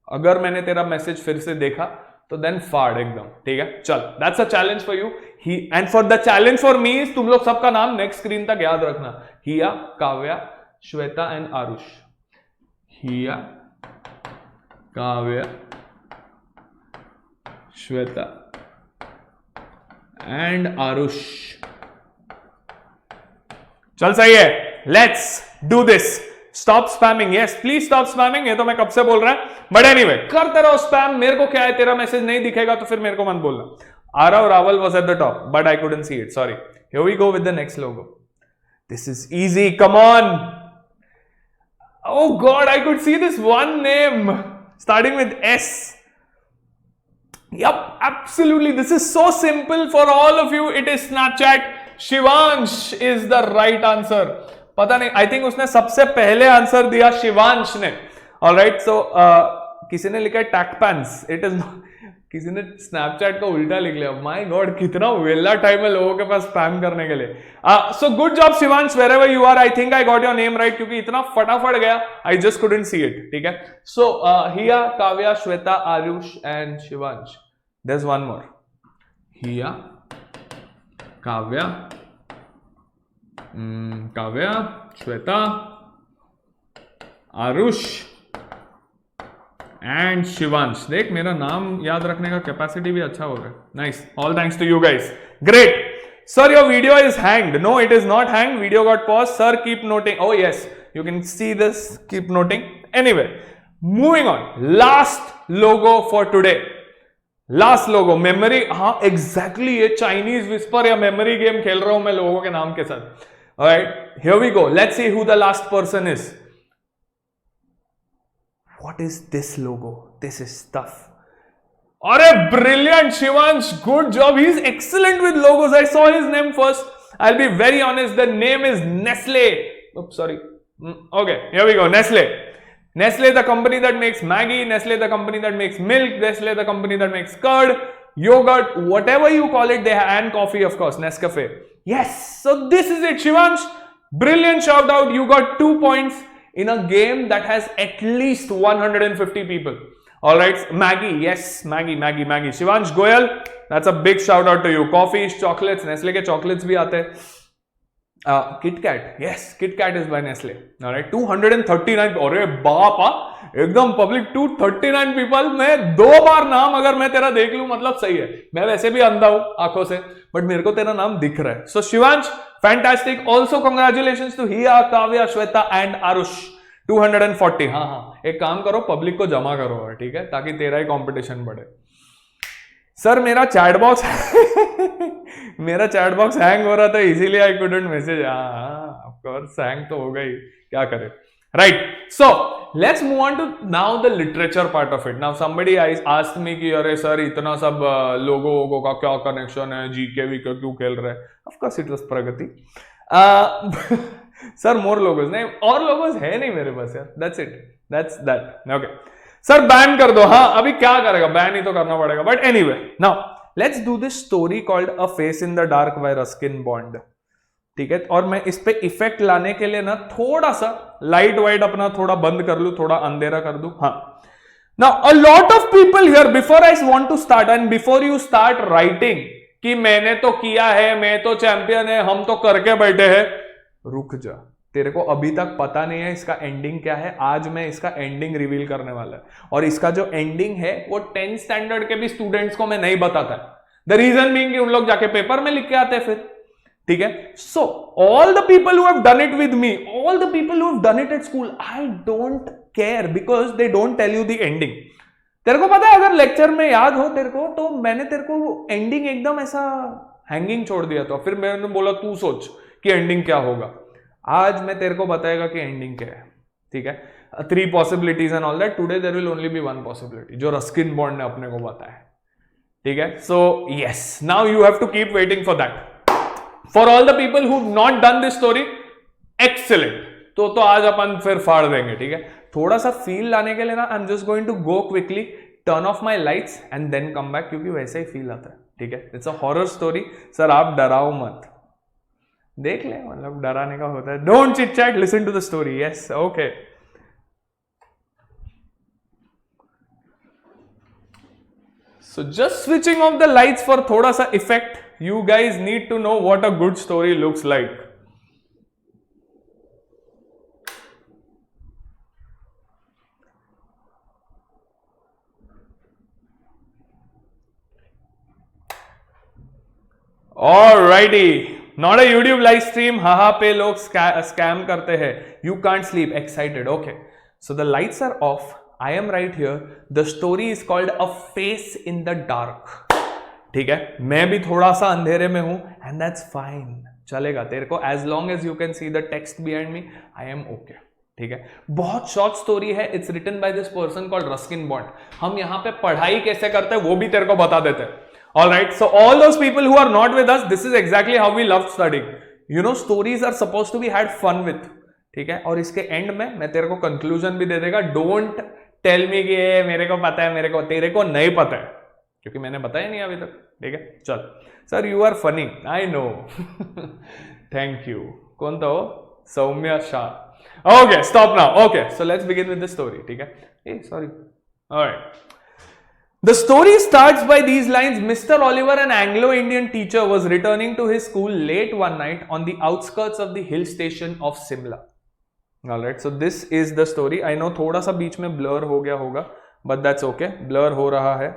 अगर मैंने तेरा मैसेज फिर से देखा तो देन फाड़ एकदम, ठीक है। चल, that's a challenge for you. He and for the challenge for me, तुम लोग सबका नाम नेक्स्ट स्क्रीन तक याद रखना। हिया, काव्या, श्वेता एंड आरुष। हिया, काव्या, श्वेता एंड आरुष। चल सही है, let's do this. Stop spamming, yes please stop spamming, ये तो मैं कब से बोल रहा है, बट एनीवे करते रहो स्पैम। मेरे को क्या है, तेरा मैसेज नहीं दिखेगा तो फिर मेरे को मत बोलना। Aarav Rawal was at the top, but I couldn't see it. Sorry. Here we go with the next logo. This is easy. Come on. Oh God, I could see this one name starting with S. Yup, absolutely. This is so simple for all of you. It is Snapchat. Shivansh is the right answer. पता नहीं, आई थिंक उसने सबसे पहले आंसर दिया शिवांश ने। ऑलराइट, सो किसी ने लिखा है टैकपैंस, इट इज किसी ने स्नैपचैट का उल्टा लिख लिया। माय गॉड, कितना वेला टाइम है लोगों के पास स्पैम करने के लिए। So good job Shivansh, wherever you are. I think I got your name right, क्योंकि इतना फटाफट गया, I just couldn't see it, ठीक है। So Hiya, Kavya, Shweta, Aarush and Shivansh. There is one more. Hiya, Kavya, Kavya, Shweta, Aarush and Shivansh. देख, मेरा नाम याद रखने का कैपेसिटी भी अच्छा हो रहा है। Nice, all thanks to you guys, great. Sir your video is hanged. No, it is not hanged, video got pause. Sir keep noting. Oh yes, you can see this, keep noting. Anyway, moving on, last logo for today. Last logo, memory. हाँ एग्जैक्टली, ये चाइनीज विस्पर या मेमोरी गेम खेल रहा हूं मैं लोगों के नाम के साथ। Alright, here we go. Let's see who the last person is. What is this logo? This is stuff. Arey, brilliant, Shivansh. Good job. He's excellent with logos. I saw his name first. I'll be very honest. The name is Nestle. Oops, sorry. Okay, here we go. Nestle. Nestle, the company that makes Maggi. Nestle, the company that makes milk. Nestle, the company that makes curd, yogurt, whatever you call it. They have, and coffee, of course. Nescafe. Yes, so this is it, Shivansh. Brilliant shout out. You got 2 points in a game that has at least 150 people. All right, Maggi. Yes, Maggi. Shivansh Goyal, that's a big shout out to you. Coffee, chocolates, Nestle के chocolates भी आते हैं. Kit Kat. Yes, Kit Kat is by Nestle. All right, 239. अरे बापा, एकदम पब्लिक 239 पीपल। मैं 2 बार नाम अगर मैं तेरा देख लूं मतलब सही है। मैं वैसे भी अंधा हूं आंखों से, बट मेरे को तेरा नाम दिख रहा है। So Shivansh, fantastic. Also congratulations to Hiya, Kavya, Shweta and Aarush. 240। हाँ, एक काम करो, पब्लिक को जमा करो, ठीक है, ताकि तेरा ही कॉम्पिटिशन बढ़े। सर मेरा चैट बॉक्स मेरा चैट बॉक्स हैंग हो रहा था, इसीलिए I couldn't message. Of course hang तो होगा ही, क्या करे। Right, so let's move on to now the literature part of it. Now somebody asked me कि अरे सर इतना सब लोगो का क्या कनेक्शन है, जीके वीके क्यों खेल रहे हैं। Of course it was Pragati. Sir more logos नहीं, और लोगोस है नहीं मेरे पास यार। That's it, that's that. Okay sir ban कर दो। हाँ अभी क्या करेगा, बैन ही तो करना पड़ेगा। But anyway, now let's do this story called a face in the dark bye Ruskin bond, ठीक है। और मैं इस पे इफेक्ट लाने के लिए ना थोड़ा सा लाइट वाइट अपना थोड़ा बंद कर लूं, थोड़ा अंधेरा कर दूं। हाँ, now a lot of people here, before I want to start and before you start writing कि मैंने तो किया है, मैं तो चैंपियन है, हम तो करके बैठे हैं, रुक जा। तेरे को अभी तक पता नहीं है इसका एंडिंग क्या है। आज मैं इसका एंडिंग रिवील करने वाला है, और इसका जो एंडिंग है वो 10th स्टैंडर्ड के भी स्टूडेंट्स को मैं नहीं बताता। द रीजन बीइंग कि उन लोग जाके पेपर में लिख के आते हैं फिर, ठीक है। So all the people who have done it with me, all the people who have done it at school, I don't care because they don't tell you the ending. तेरे को पता है, अगर लेक्चर में याद हो तेरे को, तो मैंने तेरे को एंडिंग एकदम ऐसा हैंगिंग छोड़ दिया था, फिर मैंने बोला तू सोच कि एंडिंग क्या होगा। आज मैं तेरे को बताएगा कि एंडिंग क्या है, ठीक है। 3 possibilities and all that. Today there will only be 1 possibility, जो रस्किन बॉन्ड ने अपने को बताया, ठीक है। So yes, now you have to keep waiting for that. For all the people who not done this story, excellent. तो आज अपन फिर फाड़ देंगे, ठीक है। थोड़ा सा फील लाने के लिए ना, I am just going to go quickly, turn off my lights and then come back, क्योंकि वैसे ही फील आता है, ठीक है। It's a horror story. Sir आप डराओ मत, देख ले, मतलब डराने का होता है। Don't chit chat, listen to the story. Yes, okay. So just switching off the lights for thoda sa effect. You guys need to know what a good story looks like. Alrighty, not a YouTube live stream. हाहा पे लोग scam करते हैं. You can't sleep. Excited. Okay. So the lights are off. I am right here. The story is called A Face in the Dark. ठीक है, मैं भी थोड़ा सा अंधेरे में हूं and that's fine. चलेगा तेरे को, as long as you can see the text behind me, I am okay. ठीक है, बहुत शॉर्ट स्टोरी है. It's written by this person called Ruskin Bond. हम यहाँ पे पढ़ाई कैसे करते हैं वो भी तेरे को बता देते हैं. All right, so all those people who are not with us, this is exactly how we love studying. You know, stories are supposed to be had fun with. ठीक है, और इसके एंड में मैं तेरे को कंक्लूजन भी दे देगा. डोंट टेल मी कि मेरे को पता है, मेरे को, तेरे को नहीं पता है, क्योंकि मैंने बताया नहीं अभी तक. ठीक है, चल. Sir you are funny, I know. Thank you. कौन था वो? Saumya Shah. Okay, stop now. Okay, so let's begin with the story. ठीक है, ah sorry. Alright. The story starts by these lines. Mr. Oliver, an Anglo-Indian teacher, was returning to his school late one night on the outskirts of the hill station of Simla. Alright, so this is the story. I know थोड़ा सा बीच में blur हो गया होगा, but that's okay. Blur हो रहा है.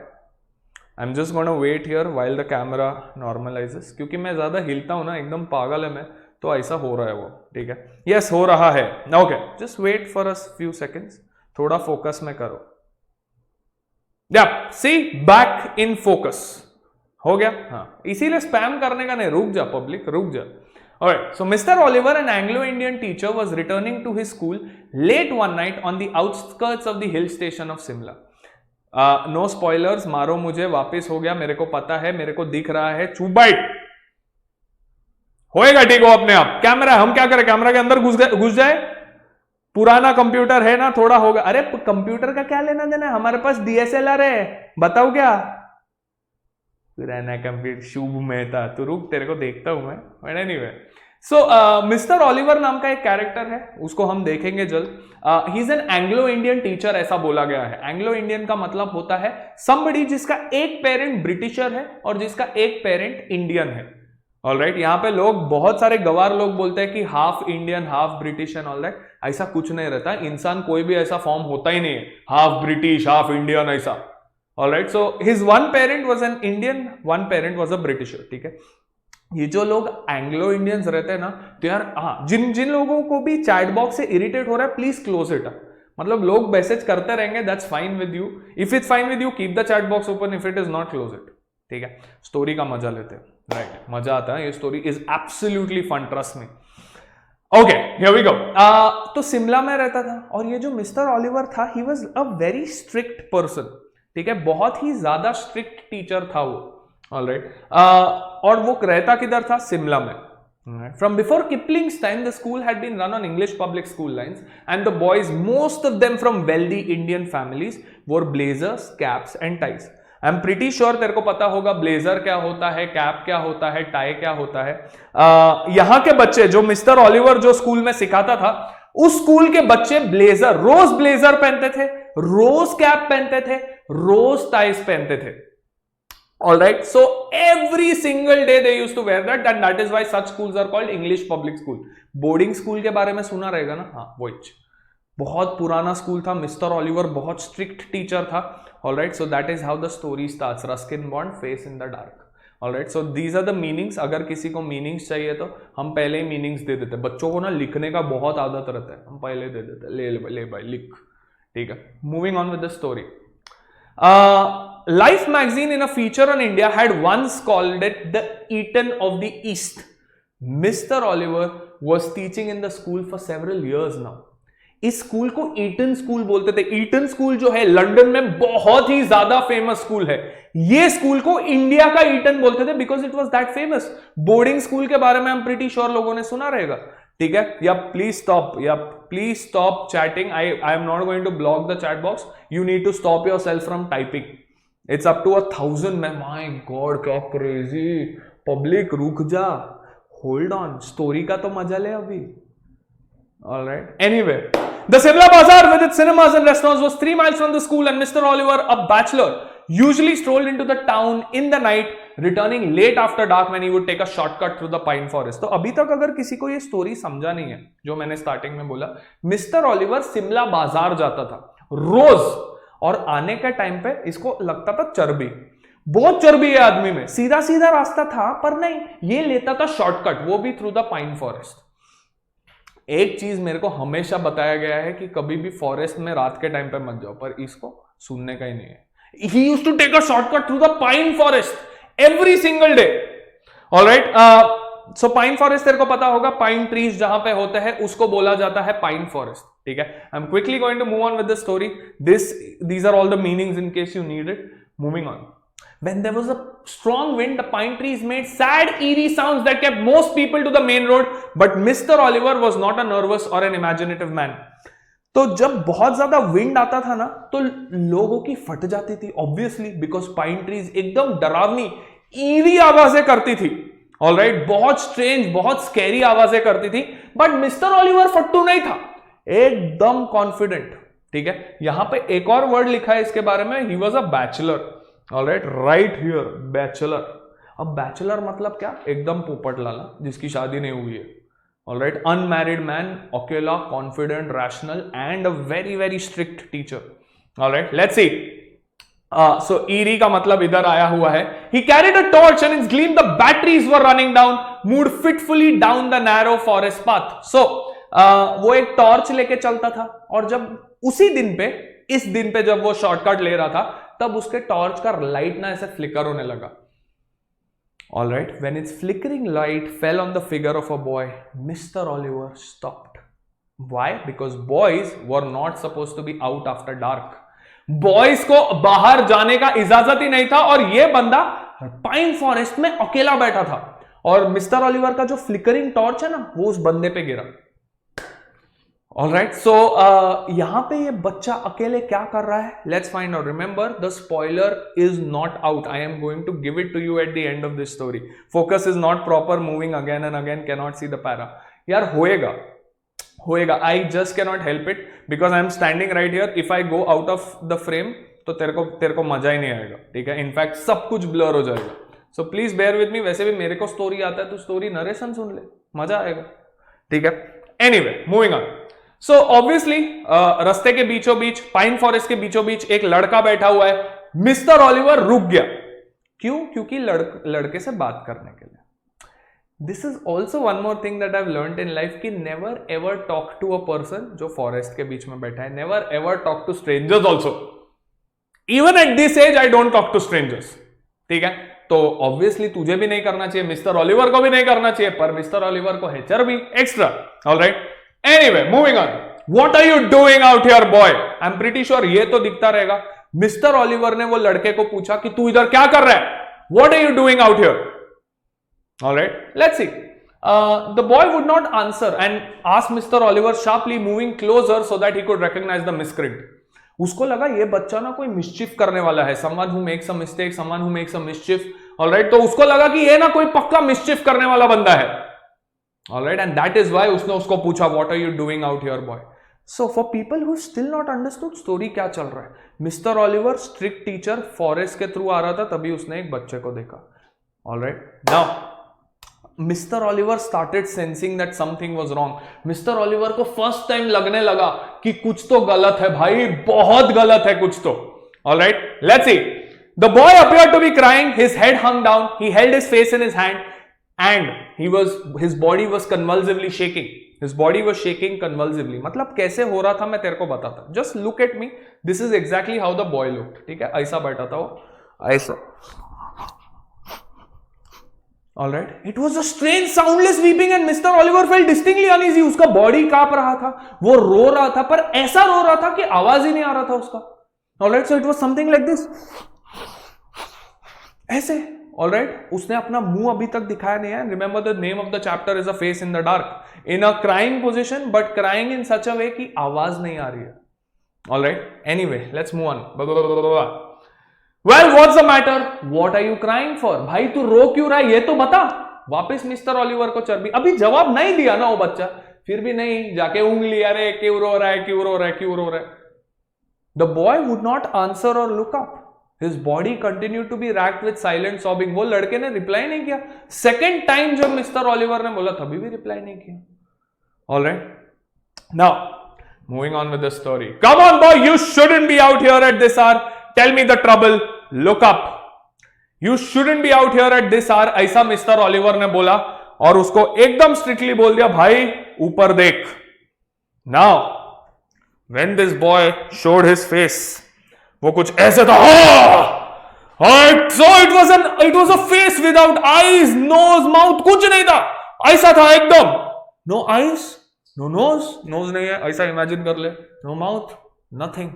I'm just gonna wait here while the camera normalizes. क्योंकि मैं ज़्यादा हिलता हूँ ना, एकदम पागल है मैं, तो ऐसा हो रहा है वो. ठीक है, yes हो रहा है. Okay, just wait for a few seconds. थोड़ा focus में करो. Yeah, see, back in focus. हो गया. हाँ, इसीलिए स्पैम करने का नहीं. रुक जा पब्लिक, रुक जा. Alright, so Mr. Oliver, an Anglo-Indian teacher, was returning to his school late one night on the outskirts of the hill station of Simla. No spoilers, मारो मुझे, वापस हो गया, मेरे को पता है, मेरे को दिख रहा है. चुप बैठ. होएगा ठीक हो अपने आप. कैमरा, हम क्या करें, कैमरा के अंदर घुस जाए. पुराना कंप्यूटर है ना, थोड़ा होगा. अरे कंप्यूटर का क्या लेना देना है, हमारे पास DSLR है. बताओ क्या पुराना कंप्यूटर. शुभ मेहता, तू रुक, तेरे को देखता हूं मैं. एनीवे, सो मिस्टर ऑलिवर नाम का एक कैरेक्टर है, उसको हम देखेंगे जल्द. He is an Anglo Indian teacher, ऐसा बोला गया है. एंग्लो इंडियन का मतलब होता है somebody जिसका एक पेरेंट ब्रिटिशर है और जिसका एक पेरेंट इंडियन है. ऑलराइट, यहाँ पे लोग, बहुत सारे गवार लोग बोलते हैं कि half Indian half British and all that. ऐसा कुछ नहीं रहता. इंसान कोई भी ऐसा फॉर्म होता ही नहीं है, हाफ ब्रिटिश हाफ इंडियन ऐसा. Alright, so his one parent was an Indian, one parent was a britisher. ठीक है, ये जो लोग एंग्लो इंडियंस रहते हैं ना, तो यार हाँ, जिन लोगों को भी चैट बॉक्स से इरिटेट हो रहा है, प्लीज क्लोज इट. मतलब लोग मैसेज करते रहेंगे, that's fine with you. If it's fine with you, keep the chat box open. If it is not, close it. ठीक है, स्टोरी का मजा लेते हैं. राइट, मजा आता है. ये story is absolutely fun, trust me. Okay, here we go. तो शिमला में रहता था, और ये जो मिस्टर ऑलिवर था, he was a very strict person. ठीक है, बहुत ही ज्यादा स्ट्रिक्ट टीचर था वो. ऑलराइट, और वो रहता किधर था? शिमला में. From before Kipling's time, the school had been run on English public school lines, and the boys, most of them from wealthy Indian families, wore blazers, caps, and ties. I'm pretty sure तेरे को पता होगा ब्लेजर क्या होता है, कैप क्या होता है, टाई क्या होता है. यहाँ के बच्चे, जो मिस्टर ऑलिवर जो स्कूल में सिखाता था, उस स्कूल के बच्चे ब्लेजर, रोज ब्लेजर पहनते थे, रोज कैप पहनते थे, रोज टाइज पहनते थे. All right, so every single day they used to wear that, and that is why such schools are called English public school. Boarding school के बारे में सुना रहेगा ना? हाँ, वही. बहुत पुराना स्कूल था. मिस्टर ऑलिवर बहुत स्ट्रिक्ट टीचर था. All right, so that is how the story starts. Ruskin Bond, Face in the Dark. All right, so these are the meanings. अगर किसी को meanings चाहिए तो हम पहले ही meanings दे देते. बच्चों को ना लिखने का बहुत आदत रहता है, हम पहले दे देते. ले भाई लिख. ठीक है, moving on with the story. Life magazine in a feature on India had once called it the Eton of the East. Mr. Oliver was teaching in the school for several years now. इस स्कूल को ईटन स्कूल बोलते थे. ईटन स्कूल जो है लंदन में बहुत ही ज्यादा फेमस स्कूल है. ये स्कूल को इंडिया का ईटन बोलते थे because it was that famous. Boarding school के बारे में हम प्रीटी श्योर लोगों ने सुना रहेगा. ठीक है, या please stop chatting. I am not going to block the chat box. You need to stop yourself from typing. It's up to 1000 में. माय गॉड, क्या क्रेजी. पब्लिक रुक जा, होल्ड ऑन, स्टोरी का तो मजा ले अभी. Alright, anyway, the Simla Bazaar with its cinemas and restaurants was 3 miles from the school, and Mr. Oliver, a bachelor, usually strolled into the town in the night, returning late after dark when he would take a shortcut through the pine forest. तो अभी तक अगर किसी को ये स्टोरी समझा नहीं है, जो मैंने स्टार्टिंग में बोला, मिस्टर ओलिवर शिमला बाजार जाता था रोज, और आने के टाइम पे इसको लगता था चर्बी, बहुत चर्बी है आदमी में, सीधा सीधा रास्ता था, पर नहीं, ये लेता था शॉर्टकट, वो भी थ्रू द पाइन फॉरेस्ट। एक चीज मेरे को हमेशा बताया गया है कि कभी भी फॉरेस्ट में रात के टाइम पे मत जाओ, पर इसको सुनने का ही नहीं है। He used to take a shortcut through the pine forest every single day. All right. So pine forest तेरे को पता होगा, pine trees जहां पे होते हैं उसको बोला जाता है pine forest. ठीक है. I'm quickly going to move on with the story. These are all the meanings in case you need it. Moving on. When there was a strong wind, the pine trees made sad, eerie sounds that kept most people to the main road. But Mr. Oliver was not a nervous or an imaginative man. तो जब बहुत ज्यादा विंड आता था ना, तो लोगों की फट जाती थी, ऑब्वियसली, बिकॉज पाइन ट्रीज एकदम डरावनी ईरी आवाजें करती थी। ऑलराइट, बहुत स्ट्रेंज, बहुत स्कैरी आवाजें करती थी। बट मिस्टर ओलिवर फट्टू नहीं था, एकदम कॉन्फिडेंट। ठीक है, यहां पे एक और वर्ड लिखा है इसके बारे में, he was a bachelor. Alright, right here, bachelor. अब बैचलर मतलब क्या? एकदम पोपट लाला, जिसकी शादी नहीं हुई है। Alright, unmarried man, अकेला, confident, rational, and a very very strict teacher. Alright, let's see. So eerie का मतलब इधर आया हुआ है. He carried a torch and its gleam the batteries were running down, moved fitfully down the narrow forest path. So वो एक टॉर्च लेके चलता था, और जब उसी दिन पे, इस दिन पे जब वो शॉर्टकट ले रहा था, तब उसके टॉर्च का लाइट ना ऐसे फ्लिकर होने लगा. Alright, when its flickering light fell on the figure of a boy, Mr. Oliver stopped. Why? Because boys were not supposed to be out after dark. Boys को बाहर जाने का इजाजत ही नहीं था, और ये बंदा पाइन फॉरेस्ट में अकेला बैठा था, और मिस्टर ओलिवर का जो फ्लिकरिंग टॉर्च है ना, वो उस बंदे पे गिरा. Alright, so यहां पे ये बच्चा अकेले क्या कर रहा है? Let's find out. Remember, the spoiler is not out. I am going to give it to you at the end of this story. Focus is not proper, moving again and again, cannot see the para. यार होएगा, होएगा. I just cannot help it because I am standing right here. If I go out of the frame, तो तेरे को मजा ही नहीं आएगा. ठीक है? इनफैक्ट सब कुछ ब्लर हो जाएगा. So please bear with me. वैसे भी मेरे को स्टोरी आता है, तो स्टोरी नरेशन सुन ले, मजा आएगा. ठीक है? Anyway, moving on. So obviously रास्ते के बीचों बीच, पाइन फॉरेस्ट के बीचों बीच एक लड़का बैठा हुआ है. मिस्टर ओलिवर रुक गया. क्यों? क्योंकि लड़के से बात करने के लिए. This is also one more thing that I have learned in life कि never ever talk to a person जो फॉरेस्ट के बीच में बैठा है. Never ever talk to strangers also. Even at this age I don't talk to strangers. ठीक है? तो ऑब्वियसली तुझे भी नहीं करना चाहिए, मिस्टर ओलिवर को भी नहीं करना चाहिए, पर मिस्टर ओलिवर को है चर्बी extra. Alright, anyway, moving on. What are you doing out here, boy? I'm pretty sure ये तो दिखता रहेगा. मिस्टर ओलिवर ने वो लड़के को पूछा कि तू इधर क्या कर रहा है? What are you doing out here? All right, let's see. The boy would not answer and asked Mr. Oliver sharply, moving closer so that he could recognize the miscreant. उसको लगा ये बच्चा ना कोई मिस्चिफ करने वाला है. Someone who makes a mistake, someone who makes a mischief. All right, तो उसको लगा कि ये ना कोई पक्का मिस्चिफ करने वाला बंदा है. Alright, and that is why उसने उसको पूछा, what are you doing out here, boy? So for people who still not understood story क्या चल रहा है, mister Oliver strict teacher forest के थ्रू आ रहा था, तभी उसने एक बच्चे को देखा. Alright, now mister Oliver started sensing that something was wrong. Mister Oliver को फर्स्ट टाइम लगने लगा कि कुछ तो गलत है भाई, बहुत गलत है कुछ तो. Alright, let's see. The boy appeared to be crying. His head hung down. He held his face in his hand. And his body was convulsively shaking. His body was shaking convulsively. मतलब कैसे हो रहा था मैं तेरे को बताता. Just look at me. This is exactly how the boy looked. ठीक है? ऐसा बैठा था वो, ऐसा. All right. It was a strange, soundless weeping, and Mr. Oliver felt distinctly uneasy. उसका बॉडी कांप रहा था, वो रो रहा था, पर ऐसा रो रहा था कि आवाज ही नहीं आ रहा था उसका. All right. So it was something like this. ऐसे. Alright, उसने अपना मुंह अभी तक दिखाया नहीं है. Remember the name of the chapter is a face in the dark. In a crying position, but crying in such a way कि आवाज नहीं आ रही है. Alright, anyway, let's move on. Well, what's the matter? What are you crying for? भाई तू रो क्यों रहा है, ये तो बता. वापस मिस्टर ओलिवर को चर्बी. अभी जवाब नहीं दिया ना वो बच्चा, फिर भी नहीं जाके उंगली, अरे क्यों रो रहा है, क्यों रो रहा है, क्यों रो रहा है. The boy would not answer or look up. His body continued to be racked with silent sobbing. वो लड़के ने रिप्लाई नहीं किया. सेकेंड टाइम जब मिस्टर ऑलिवर ने बोला तभी भी रिप्लाई नहीं किया. All right. Now, moving on with the story. Come on, boy, you shouldn't be out here at this hour. Tell me the trouble. Look up. You shouldn't be out here at this hour. ऐसा मिस्टर ऑलिवर ने बोला और उसको एकदम स्ट्रिक्टली बोल दिया, भाई ऊपर देख. Now, when this boy showed his face, वो कुछ ऐसे था. So it was a face without eyes, nose, mouth, कुछ नहीं था. ऐसा था एकदम. No eyes, no nose, nose नहीं है, ऐसा इमेजिन कर ले. No mouth, nothing.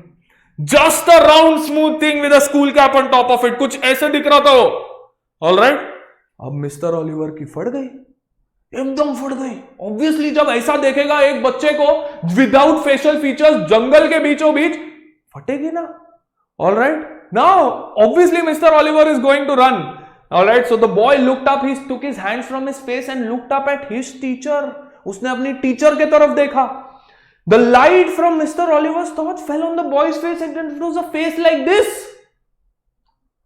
Just a round smooth thing with a school cap on top of it. कुछ ऐसे दिख रहा था वो. All right? अब मिस्टर ऑलिवर की फट गई, एकदम फट गई. ऑब्वियसली जब ऐसा देखेगा एक बच्चे को विदाउट फेशियल फीचर्स जंगल के बीचों बीच, फटेगी ना. All right. Now, obviously, Mr. Oliver is going to run. All right. So the boy looked up. He took his hands from his face and looked up at his teacher. उसने अपनी टीचर के तरफ देखा. The light from Mr. Oliver's torch fell on the boy's face and it was a face like this.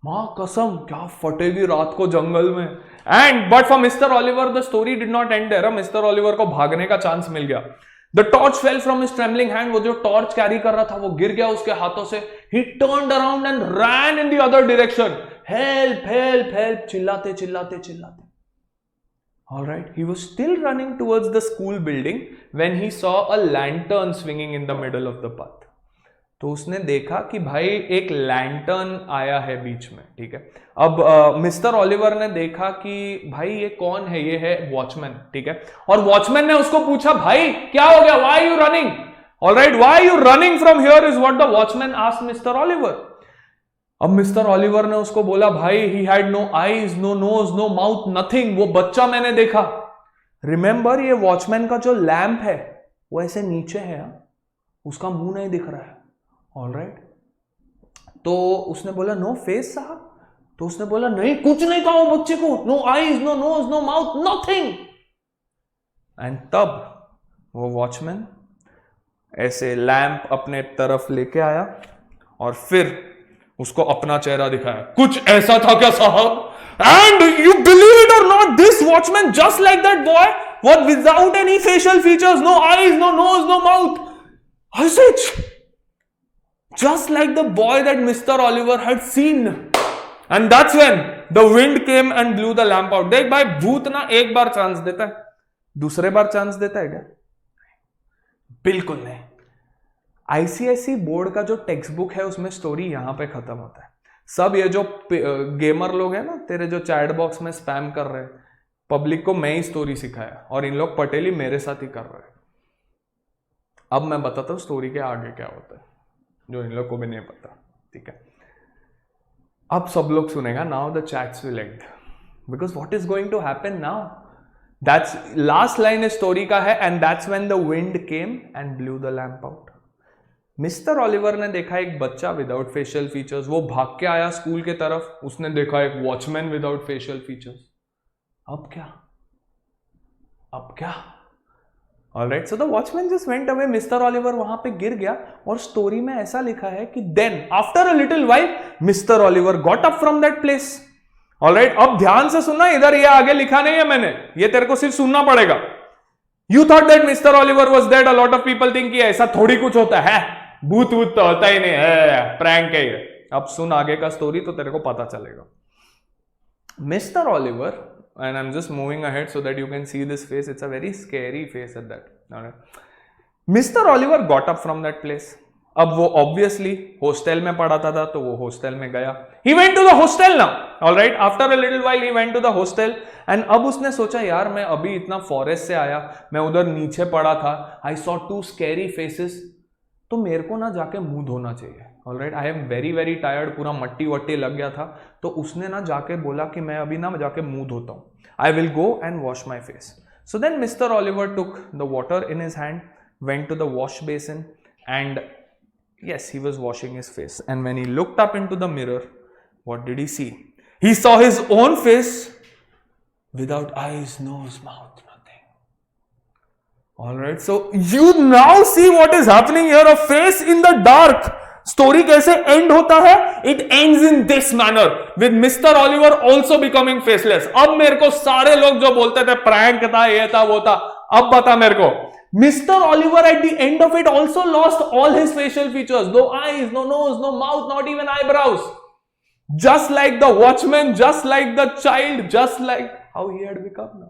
मां कसम क्या फटेगी रात को जंगल में. But for Mr. Oliver, the story did not end there. Mr. Oliver को भागने का चांस मिल गया. The torch fell from his trembling hand. वो जो टॉर्च कैरी कर रहा था वो गिर गया उसके हाथों से. He turned around and ran in the other direction. Help, help, help, चिल्लाते चिल्लाते चिल्लाते. All right. He was still running towards the school building when he saw a lantern swinging in the middle of the path. तो उसने देखा कि भाई एक लैंटर्न आया है बीच में. ठीक है. अब मिस्टर ऑलिवर ने देखा कि भाई ये कौन है, ये है वॉचमैन. ठीक है. और वॉचमैन ने उसको पूछा, भाई क्या हो गया, why you running. Alright, why you running from here is what the watchman asked mister Oliver. अब मिस्टर ऑलिवर ने उसको बोला, भाई he had no eyes, no nose, no mouth, nothing. वो बच्चा मैंने देखा. रिमेंबर, ये वॉचमैन का जो लैंप है वो ऐसे नीचे है, उसका मुंह नहीं दिख रहा है. ऑलराइट. तो उसने बोला, नो फेस साहब. तो उसने बोला, नहीं कुछ नहीं था वो बच्चे को. No eyes, no nose, no mouth, nothing. And तब वो वॉचमैन ऐसे लैंप अपने तरफ लेके आया और फिर उसको अपना चेहरा दिखाया. कुछ ऐसा था क्या साहब? एंड यू बिलीव इट और not, this watchman just like that boy was without any facial features, no eyes, no nose, no mouth. Just like the boy that Mr. Oliver had seen. And that's when the wind came and blew the lamp out. देख भाई, भूत ना एक बार चांस देता है, दूसरे बार चांस देता है क्या? बिल्कुल नहीं. आईसीएसई बोर्ड का जो टेक्स्ट बुक है उसमें स्टोरी यहां पे खत्म होता है. सब ये जो गेमर लोग हैं ना, तेरे जो चैट बॉक्स में स्पैम कर रहे हैं, पब्लिक को मैं ही स्टोरी सिखाया और इन लोग पटेली मेरे साथ ही कर रहे हैं. अब मैं बताता हूं स्टोरी के आगे क्या होता है, जो इन लोग को भी नहीं पता. ठीक है. अब सब लोग सुनेगा. Now the chats will end because what is going to happen now. That's last line इस स्टोरी का है. And that's when the wind came and blew the lamp out. Mister Oliver ने देखा एक बच्चा विदाउट फेशियल फीचर्स. वो भाग के आया स्कूल के तरफ. उसने देखा एक वॉचमैन विदाउट फेशियल फीचर्स. अब क्या, अब क्या? Alright, so the watchman just went away. Mr. Oliver वहां पे गिर गया और स्टोरी में ऐसा लिखा है कि then after a little while Mr. Oliver got up from that place. Alright, अब ध्यान से सुनना, इधर ये आगे लिखा नहीं है मैंने, ये तेरे को सिर्फ सुनना पड़ेगा. You thought that Mr. Oliver was dead. A lot of people think कि ऐसा थोड़ी कुछ होता है, भूत वूत तो होता ही नहीं है, प्रैंक है ये. अब सुन आगे का स्टोरी तो तेरे को पता चलेगा. Mr. Oliver, and I'm just moving ahead so that you can see this face. It's a very scary face at that. Alright. Mr. Oliver got up from that place. अब वो obviously hostel में पढ़ा था तो वो hostel में गया. He went to the hostel now. Alright. After a little while he went to the hostel and अब उसने सोचा, यार मैं अभी इतना forest से आया, मैं उधर नीचे पड़ा था, I saw two scary faces, तो मेरे को ना जाके मुंह धोना चाहिए. Alright, I am very very tired, पूरा मट्टी वट्टी लग गया था. तो उसने ना जाके बोला कि मैं अभी ना जाके मुंह धोता हूँ. I will go and wash my face. So then mister Oliver took the water in his hand, went to the wash basin and yes, he was washing his face. And when he looked up into the mirror, what did he see? He saw his own face without eyes, nose, mouth, nothing. Alright, so you now see what is happening here. A face in the dark. Story कैसे एंड होता है? It ends in this manner with mister Oliver also becoming faceless. अब मेरे को सारे लोग जो बोलते थे प्रैंक था, ये था, वो था, अब बता मेरे को, mister Oliver at the end of it also lost all his facial features. No eyes, no nose, no mouth, not even eyebrows. Just like the watchman, just like the child, just like how he had become now.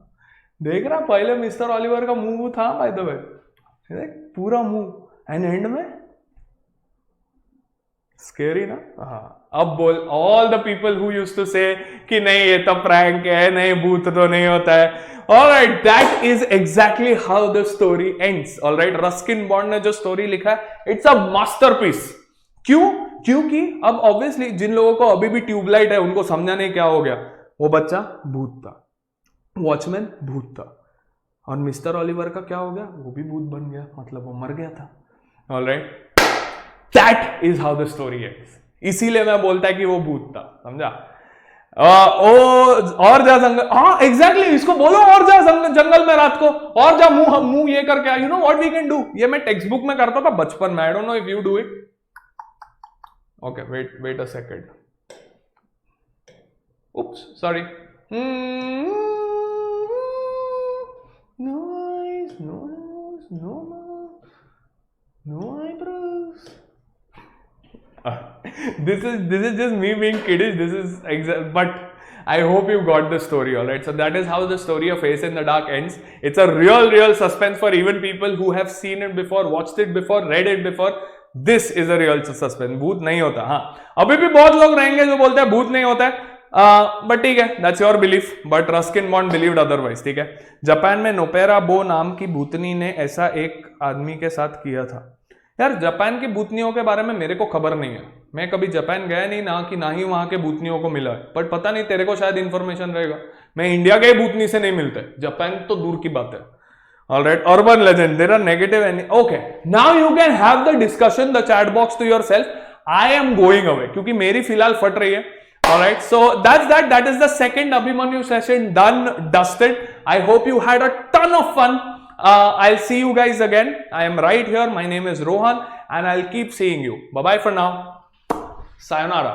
देख रहा, पहले मिस्टर ऑलिवर का मुंह था बाय द वे, पूरा मुंह, एंड एंड में स्केरी ना. हाँ, अब बोल, all the people who used to say कि नहीं ये तो प्रैंक है, नहीं भूत तो नहीं होता है. Alright, that is exactly how the story ends. Alright, Ruskin Bond ने जो स्टोरी लिखा है, इट्स अ मास्टरपीस. क्यों? क्योंकि अब ऑब्वियसली जिन लोगों को अभी भी ट्यूबलाइट है उनको समझा नहीं क्या हो गया. वो बच्चा भूत था, वॉचमैन भूत था, और मिस्टर ऑलिवर का क्या हो गया? वो भी भूत बन गया, मतलब वो मर गया था. Alright, that is how the story ends. इसीलिए मैं बोलता है कि वो भूत था, समझा? और जा जंगल, हाँ एग्जैक्टली, इसको बोलो और जा जंगल में रात को, और जा मुंह ये करके. You know what we can do. ये मैं टेक्स्ट बुक में करता था बचपन में. I don't know if you do it. Okay, wait a second. Oops, sorry. No eyes, no nose, no mouth, no eyebrows. This is just me being kiddish. This is but I hope you got the story, alright. So that is how the story of Ace in the Dark ends. It's a real suspense for even people who have seen it before, watched it before, read it before. This is a real suspense. भूत नहीं होता. हाँ, अभी भी बहुत लोग रहेंगे जो बोलते हैं भूत नहीं होता है. बट ठीक है, that's your belief. But Ruskin bond believed otherwise. ठीक है, जापान में नोपेरा बो नाम की भूतनी ने ऐसा एक आदमी के साथ किया था. यार, जापान की भूतनियों के बारे में मेरे को खबर नहीं है. मैं कभी जापान गया नहीं, ना ही वहां के भूतनियों को मिला है. बट पता नहीं, तेरे को शायद इंफॉर्मेशन रहेगा. मैं इंडिया के भूतनी से नहीं मिलते, जापान तो दूर की बात है. Alright, urban legend. There are negative and okay. Now you can have the discussion, the chat box to yourself. I am going away क्योंकि मेरी फिलहाल फट रही है. Alright, so that's that. That is the second Abhimanyu session done, dusted. I hope you had a ton of fun. I'll see you guys again. I am right here. My name is Rohan, and I'll keep seeing you. Bye bye for now. Sayonara.